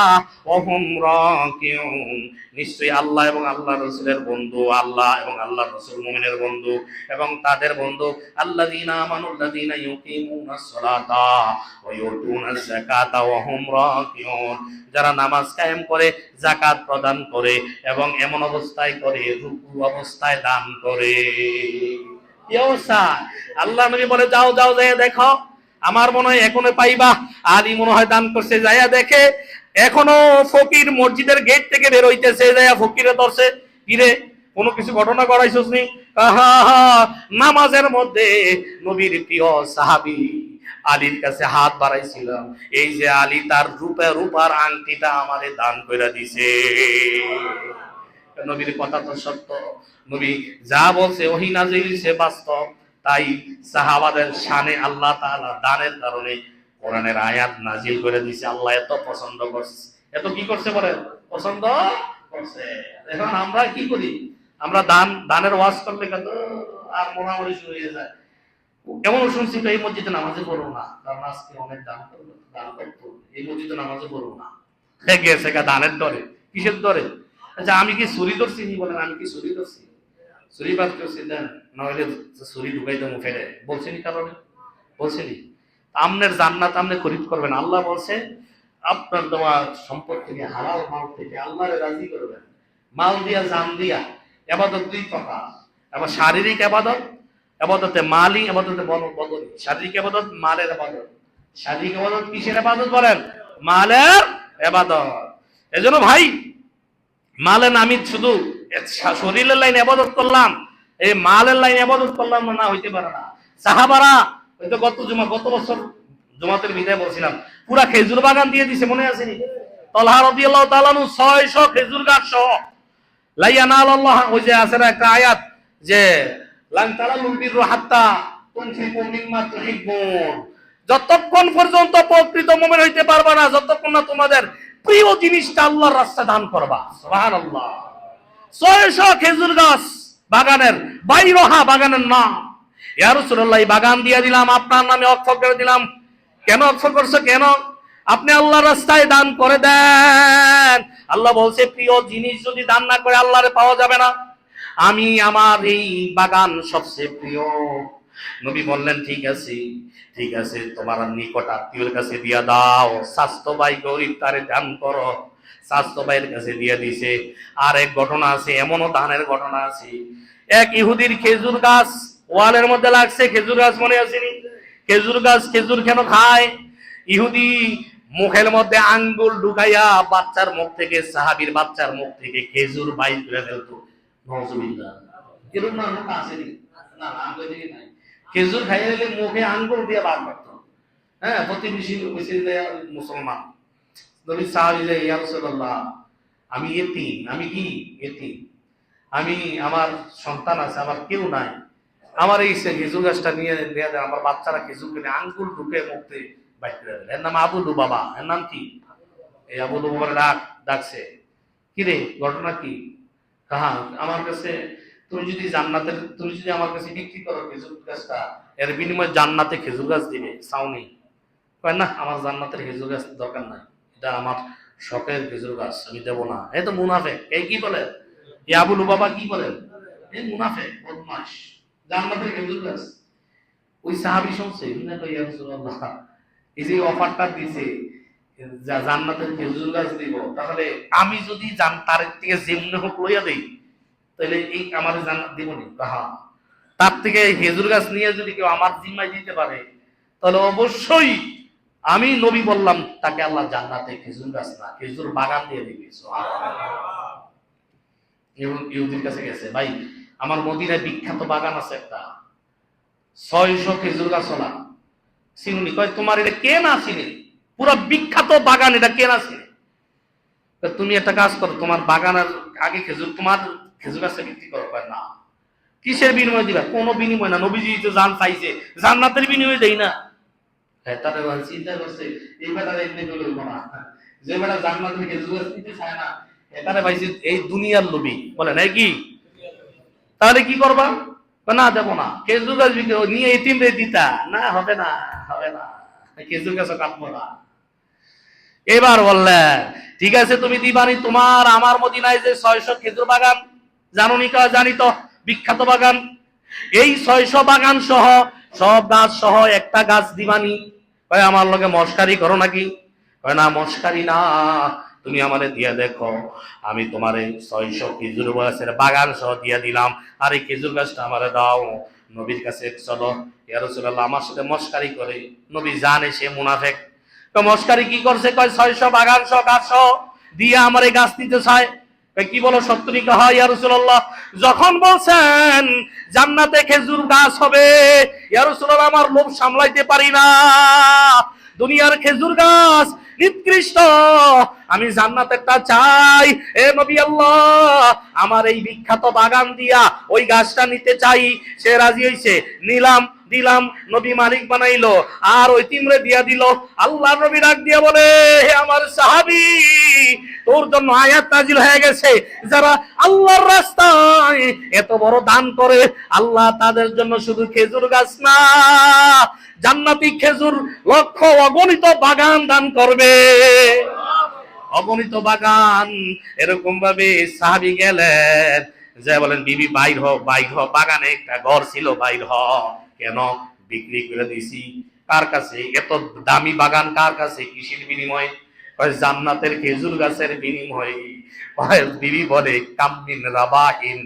ওয়া হুম রাকিউন। নিশ্চয়ই আল্লাহ এবং আল্লাহর রাসূলের বন্ধু, আল্লাহ এবং আল্লাহর রাসূল মুমিনের বন্ধু এবং তাদের বন্ধু, আল্লাযীনা আমানুল্লাযীনা ইউকিমুনাস সালাতা ওয়া ইউতুনাজ যাকাতা ওয়া হুম রাকিউন, যারা নামাজ কায়েম করে, যাকাত প্রদান করে এবং এমন অবস্থায় করে রুকু অবস্থায় দান করে। কি অবস্থা? আল্লাহ নবী বলে যাও যাও যাইয়া দেখো, আমার মনে হয় এখনো পাইবা। আলী মনে হয় দান করছে, যাইয়া দেখে এখনো ফকির মসজিদের গেট থেকে বের হইতেছে, যাইয়া ফকিরে ধরছে, কিরে কোনো কিছু ঘটনা করাইছস নি? নামাজের মধ্যে নবীর প্রিয় সাহাবী আলীর কাছে হাত বাড়াইছিলাম, এই যে আলী তার রূপার আংটিটা আমারে দান করে দিছে। নবীর কথা তো সত্য, নবী যা বলছে ওহী নাযিল হইছে বাস্তব, তাই সাহাবাদের শানে আল্লাহ তাআলা দানের কারণে কোরআনের আয়াত নাযিল করে দিয়েছে। আল্লাহ এত পছন্দ করছে, এত কি করছে বলে পছন্দ করছে। এখন আমরা কি করি? আমরা দানের ওয়াজ করলে কত আর মোনামরি শুরু হয়ে যায়। এমন শুনছি তো এই মসজিদে নামাজে পড়বো না, কারণ আজকে অনেক দান করতো, এই মসজিদে নামাজে পড়বো না, গেছে দানের দরে। কিসের দরে? আচ্ছা আমি কি চুরি ধরছি? বলেন আমি কি চুরি ধরছি? চুরি বাদ করছি দেন, নইলে চুরি ঢুকাই দেবো ফেলে বলছেনি, কারণে বলছেনি আমনের জান্নাত আমনে খরিদ করবেন। আল্লাহ বলছে আপনার দেওয়া সম্পদ থেকে, হালাল মাল থেকে আল্লাহরে রাজি করবেন, মাল দিয়া জান দিয়া। এবাদত দুই প্রকার, এবার শারীরিক এবাদত, এবাদতে মালি, এবাদতে বদনি। শারীরিক এবাদত, মালের এবাদত। শারীরিক এবাদত কিসের এবাদত বলেন? মালের এবাদত। এজন্য ভাই মালের আমি শুধু শরীরের লাইনে এবাদত করলাম, এই মালের লাইনে এবাদত করলাম না, হইতে পারে না। সাহাবারা হয়তো গত বছর জুমাতের বিদায় বলছিলাম, পুরা খেজুর বাগান দিয়ে দিছে, মনে আছে নি? তালহা রাদিয়াল্লাহু তাআলা আনহু 600 খেজুর গাছ সহ। লা ইয়ানালাল্লাহ, ওই যে আছে না একটা আয়াত যে লান তালালুল বিররু হাত্তা তুনফিকু মিম্মা তুহিব্বুন, যতক্ষণ পর্যন্ত প্রকৃত মুমিন হইতে পারবা না যতক্ষণ না তোমাদের প্রিয় জিনিসটা আল্লাহর রাস্তায় দান করবা। সুবহানাল্লাহ। 600 খেজুর গাছ বাগানের, বাইরহা বাগানের নাম। ইয়া রাসূলুল্লাহ, বাগান দিয়ে দিলাম, আপনার নামে ওয়াকফ করে দিলাম। কেন ওয়াকফ করছো? কেন? আপনি আল্লাহর রাস্তায় দান করে দেন। আল্লাহ বলছে প্রিয় জিনিস যদি দান না করে আল্লাহরে পাওয়া যাবে না। আমি আমার এই বাগান সবচেয়ে প্রিয়। নবী বললেন ঠিক আছে, ঠিক আছে, তোমার নিকট আত্মীয়ের কাছে দিয়া দাও। স্বাস্থ্য ভাই গরিব, তারে দান করো। স্বাস্থ্য ভাইয়ের কাছে দিয়ে দিছে। আর এক ঘটনা আছে, এমনও দানের ঘটনা আছে, এক ইহুদির খেজুর গাছ ওয়ালের মধ্যে লাগছে, খেজুর গাছ মনে আসেনি? খেজুর গাছ খেজুর কেন খায়? ইহুদি মুখের মধ্যে আঙ্গুল ঢুকাইয়া বাচ্চার মুখ থেকে, সাহাবীর বাচ্চার মুখ থেকে খেজুর বাইর করে ফেলতো। নাউজুবিল্লাহ। এরকম না লোক আসেনি, না আমাদের দিকে নাই। খেজুর খাইয়ে দিলে মুখে আঙ্গুল দিয়ে বার করতো। হ্যাঁ, প্রতিবেশী মুসলমান নবী সাহাবী যে, ইয়া রাসূলুল্লাহ, আমি এতিম, আমি কি এতিম, আমি আমার সন্তান আছে, আমার কেউ নাই, আমার এই খেজুর গাছটা নিয়ে দেয়া দেয়। আমার বাচ্চারা খেজুর কিনে আঙ্গুল ঢুকে মুখে বাইর করে দেয়। এর নাম আবু লুবাবা। এর নাম কি? এই আবু লুবাবার ডাকছে, কি রে ঘটনা কি? কাহা আমার কাছে তুমি যদি জান্নাতের, তুমি যদি আমার কাছে বিক্রি করো খেজুর গাছটা, এর বিনিময়ে জান্নাতে খেজুর গাছ দিবে, চাওনি? কয় না, আমার জান্নাতের খেজুর গাছ দরকার নাই, এটা আমার শখের খেজুর গাছ, আমি দেবো না। এই তো মুনাফেক। এই কি বলে? এই আবু লুবাবা কি বলেন? এই মুনাফেক, বদমাশ। জান্নাতের খেজুর গাছ। ওই সাহাবী শুনছে, ইয়া রাসূলুল্লাহ, এই যে অফারটা দিছে জান্নাতের খেজুর গাছ দিব, তাহলে আমি যদি তার থেকে যেমনি হোক লইয়া দেই, তাহলে এই আমার জান্নাত দিব নি? হ্যাঁ, তার থেকে খেজুর গাছ নিয়ে যদি কেউ আমার জিম্মায় দিতে পারে, তাহলে অবশ্যই আমি নবী বললাম তাকে আল্লাহ জান্নাতে খেজুর গাছ না, খেজুর বাগান দিয়ে দিবে। ইহুদির কাছে গেছে, ভাই আমার মদিনায় বিখ্যাত বাগান আছে একটা, 600 খেজুর গাছ ওলা চিনুনি। কয় তোমার এটা কে না চিনে? পুরো বিখ্যাত বাগান, এটা কে না চিনে? তুমি একটা কাজ করো, তোমার বাগানের আগে খেজুর, তোমার খেজুর গাছে বিক্রি করো। না, কিসের বিনিময় দিবা? কোনো বিনিময় না, নবীজি তো জান চাইছে, জান্নাতের বিনিময় দেই না। তাদের চিন্তা করছে এই বেটার এমনি করবো না, যে বেটা জান্নাতের খেজুর গাছ নিতে চায় না, এটারে ভাইছে এই দুনিয়ার লোভী, বলে নাই কি? তাহলে কি করবা? না দেবো না, খেজুর গাছ বিক্রি নিয়ে এতিম রে দিতা না, হবে না, হবে না, খেজুর গাছও কাটবো না। এবার বললেন ঠিক আছে তুমি দিবানি, তোমার আমার মদিনায় যে 600 খেজুর বাগান, জানো নি? জানি তো, বিখ্যাত বাগান। এই 600 বাগান সহ সব গাছ সহ একটা গাছ দিবানি। কয় আমার লগে মস্কারি করো নাকি? কয় না, মস্কারি না, তুমি আমারে দিয়ে দেখো, আমি তোমার এই 600 খেজুর গাছের বাগান সহ দিয়ে দিলাম, আর এই খেজুর গাছটা আমারে দাও। নবীর কাছে চলো, ইয়া রাসূলুল্লাহ আমার সাথে মস্কারি করে। নবী জানে সে মুনাফিক। তো মস্কারি কি করছে? কয় 600 বাগান সহ গাছ সহ দিয়ে আমার এই গাছ নিতে চায়। কি বলো সত্যি? হয় ইয়া রাসূলুল্লাহ, যখন বলছেন জান্নাতে খেজুর গাছ হবে, ইয়া রাসূলুল্লাহ আমার লোভ সামলাইতে পারি না, দুনিয়ার খেজুর গাছ নিকৃষ্ট, আমি জান্নাতেরটা চাই। এ নবী আল্লাহ, আমার এই বিখ্যাত বাগান দিয়া ওই গাছটা নিতে চাই। সে রাজি হইছে, নিলাম, দিলাম, নবী মালিক বানাইলো, আর ওই তিমরে দিয়া দিল। আল্লাহ নবী ডাক দিয়া বলে, হে আমার সাহাবী, তোর জন্য আয়াত নাজিল হয়ে গেছে, যারা আল্লাহর রাস্তায় এত বড় দান করে, আল্লাহ তাদের জন্য শুধু খেজুর গাছ না, জান্নাতি খেজুর লক্ষ অগণিত বাগান দান করবে, অগণিত বাগান। এরকম ভাবে সাহাবী গেলেন, যে বলেন বিবি বাইর হ, বাইর হ, বাগানে একটা ঘর ছিল, বাইর হ। কেন? বিক্রি করে দিছি। কার কাছে? এত দামি বাগান কার কাছে? কিসের বিনিময়ে? জান্নাতের খেজুর গাছের বিনিময়ে। বিবি বলে কামমিন রাবাহিন,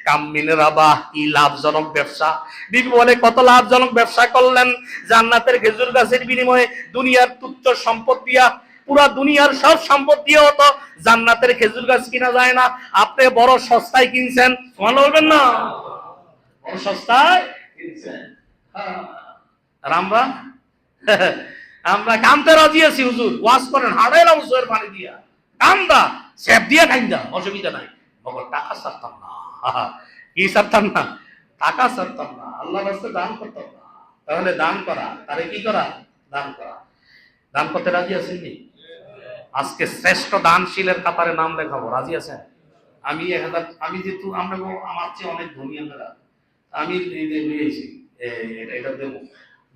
কামমিন রাবাহ, কি লাভজনক ব্যবসা। বিবি বলে কত লাভজনক ব্যবসা করলেন জান্নাতের খেজুর গাছের বিনিময়ে। দুনিয়ার তুচ্ছ সম্পদ দিয়া, পুরা দুনিয়ার সব সম্পদ দিয়েও তো জান্নাতের খেজুর গাছ কিনা যায় না। আপনি বড় সস্তায় কিনছেন, সুবহানাল্লাহ বলবেন না? বড় সস্তায় কিনছেন। আর আমরা আমরা কামতে রাজি আছি, হুজুর ওয়াজ করেন, হাড়াইলাম হুজুরের পানি দিয়া, কামদা সেপ দিয়া খাইন্দা, অসুবিধা নাই, মগর টাকা ছাড়তাম না। কি ছাড়তাম না? টাকা ছাড়তাম না, আল্লাহর রাস্তায় দান করতাম না। তাহলে দান করা, তারে কি করা? দান করা। দান করতে রাজি আছেন নি? আজকে শ্রেষ্ঠ দানশীলের কাতারে নাম লেখাবো, রাজি আছেন? আমি 1000, আমি যেহেতু আমরা আমার চেয়ে অনেক ধনী, আমরা আমি নিয়েছি, এটা দেবো।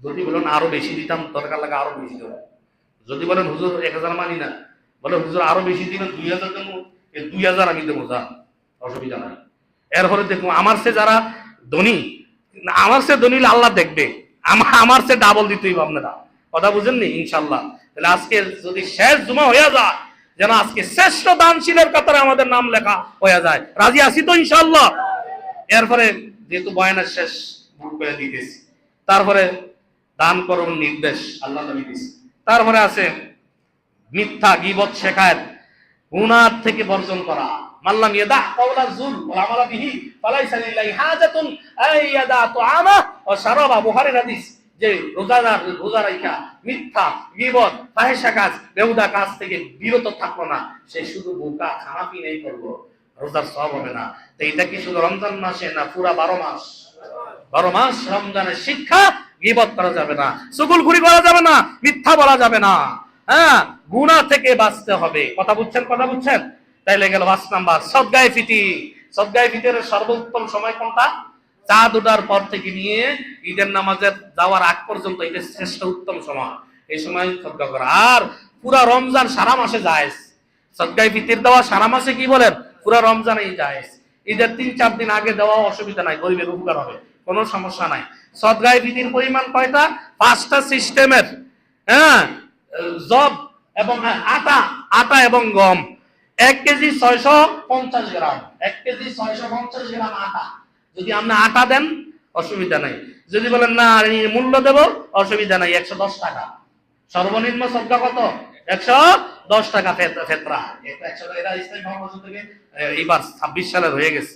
যদি বলেন আরো বেশি দিতাম, দরকার লাগে আরো বেশি দেবো। যদি বলেন হুজুর 1000 মানি না, বলে হুজুর আরো বেশি দিবেন, 2000 দেবো, 2000 আমি দেবো, যা, অসুবিধা নাই। এরপরে দেখবো আমার সে যারা ধনী, আমার সে ধনী আল্লাহ দেখবে, আমার সে ডাবল দিতেই আপনারা, কথা বুঝেননি? ইনশাল্লাহ। তাহলে আজকে যদি শেষ জুমা হয়ে যায়, যেন আজকে শ্রেষ্ঠ দানশীলের কাতারে আমাদের নাম লেখা হয়ে যায়। রাজি আছি তো ইনশাল্লাহ? এরপরে যেহেতু বয়ানের শেষ ভুল করে দিতেছি, তারপরে দান করুন নির্দেশ আল্লাহ নবী দিয়েছেন। তারপরে আছে মিথ্যা, গীবত, শিকায়েত, গুনাহ থেকে বর্জন করা। মাল্লাম ইয়াদা কাওলা যুল ওয়া আমালা বিহি ফালাইসা লিল্লাহি হাজাতুন আইয়াদা তুআমা ওয়া শারাবা। বুখারীর হাদিস যে রোজাদার রোজা রাখা মিথ্যা, গীবত, ফাহিশা কাজ, বেহুদা কাজ থেকে বিরত থাকলো না, সে শুধু বোকা খানা পিনাই করলো, রোজার সওয়াব হবে না। তো এটা কি শুধু রমজান মাসে না, পুরা 12 মাস? 12 মাস রমজানের শিক্ষা। গীবত করা যাবে না, চুগলখুরি করা যাবে না, মিথ্যা বলা যাবে না, হ্যাঁ, গুনাহ থেকে বাঁচতে হবে। কথা বুঝছেন? কথা বুঝছেন? তাইলে গেল 5 নাম্বার সদগায়ে ফিতির। সদগায়ে ফিতরের সর্বোত্তম সময় কোনটা? চাঁদ ওঠার পর থেকে নিয়ে ঈদের নামাজের যাওয়ার আগ পর্যন্ত এটা শ্রেষ্ঠ উত্তম সময়। এই সময় সদকা করা। আর পুরা রমজান সারা মাসে জায়েজ। সদগায়ে ফিতর দেওয়া সারা মাসে কি বলেন? পুরা রমজানেই জায়েজ। ঈদের 3-4 দিন আগে দেওয়া অসুবিধা নাই, গরিবের উপকার হবে, কোনো সমস্যা নাই। সদগায়ে ফিতর পরিমাণ কয়টা? 5টা সিস্টেমের, হ্যাঁ, জব এবং আটা এবং গম। 1 কেজি 650 গ্রাম, 1 কেজি 650 গ্রাম আটা। যদি আপনি আটা দেন অসুবিধা নাই, যদি বলেন না আমি মূল্য দেব অসুবিধা নাই, 110 টাকা। সর্বনিম্ন সদকা কত? 110 টাকা ফেতরা। এটা ইসলামী ধর্ম থেকে এইবার 26 সালের হয়ে গেছে,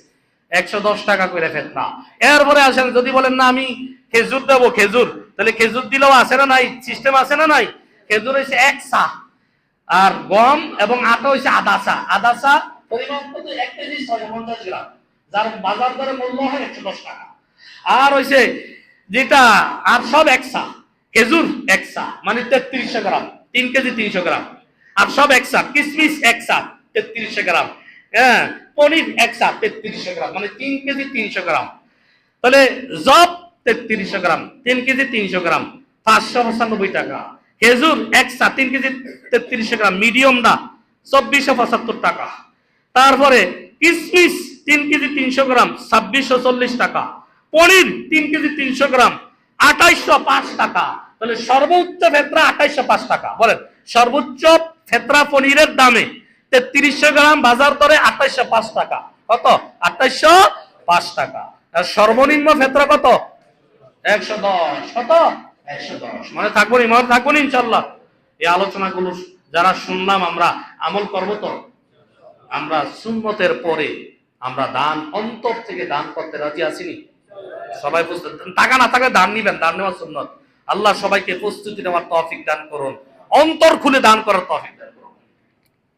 110 টাকা করে ফেতরা। এরপরে আসেন যদি বলেন না আমি খেজুর দেবো, খেজুর, তাহলে খেজুর দিলেও আছে না নাই? সিস্টেম আছে না নাই? খেজুর হচ্ছে 1 চা, আর গম এবং আটা হচ্ছে আধা চা। আধা চা পরিমাণ কত? 1 কেজি 650 গ্রাম, যার বাজার দরে মূল্য হয় 110 টাকা। আর হইছে যেটা আর সব 1 চা, খেজুর 1 চা মানে 3300 গ্রাম, 3 কেজি 300 গ্রাম। আর সব 1 চা, কিশমিশ 1 চা 3300 গ্রাম, হ্যাঁ, পনির 1 চা 3300 গ্রাম মানে 3 কেজি 300 গ্রাম। তাহলে জব 3300 গ্রাম, 3 কেজি 300 গ্রাম, 595 টাকা। খেজুর 1 চা 3 কেজি 3300 গ্রাম, মিডিয়াম না 2475 টাকা। তারপরে কিশমিশ 3 কেজি 300 গ্রাম, 2640 টাকা। পনির 3 কেজি 300 গ্রাম, 2805 টাকা। তাহলে সর্বোচ্চ ফেতরা 2805 টাকা। বলেন সর্বোচ্চ ফেতরা পনিরের দামে 3300 গ্রাম বাজার দরে 2805 টাকা। কত? 2805 টাকা। আর সর্বনিম্ন ফেতরা কত? 110। কত? 110। মনে থাকবো নি? মনে থাকবো নি ইনশাআল্লাহ? এই আলোচনাগুলো যারা শুনলাম আমরা আমল করবো তো? আমরা সুন্নতের পরে আমরা দান অন্তর থেকে দান করতে রাজি আছিনি? সবাই বুঝতে, টাকা না থাকলে দান নিবেন, দান নেওয়া সুন্নত। আল্লাহ সবাইকে প্রস্তুতি নেওয়ার তৌফিক দান করুন, অন্তর খুলে দান করার তৌফিক দান।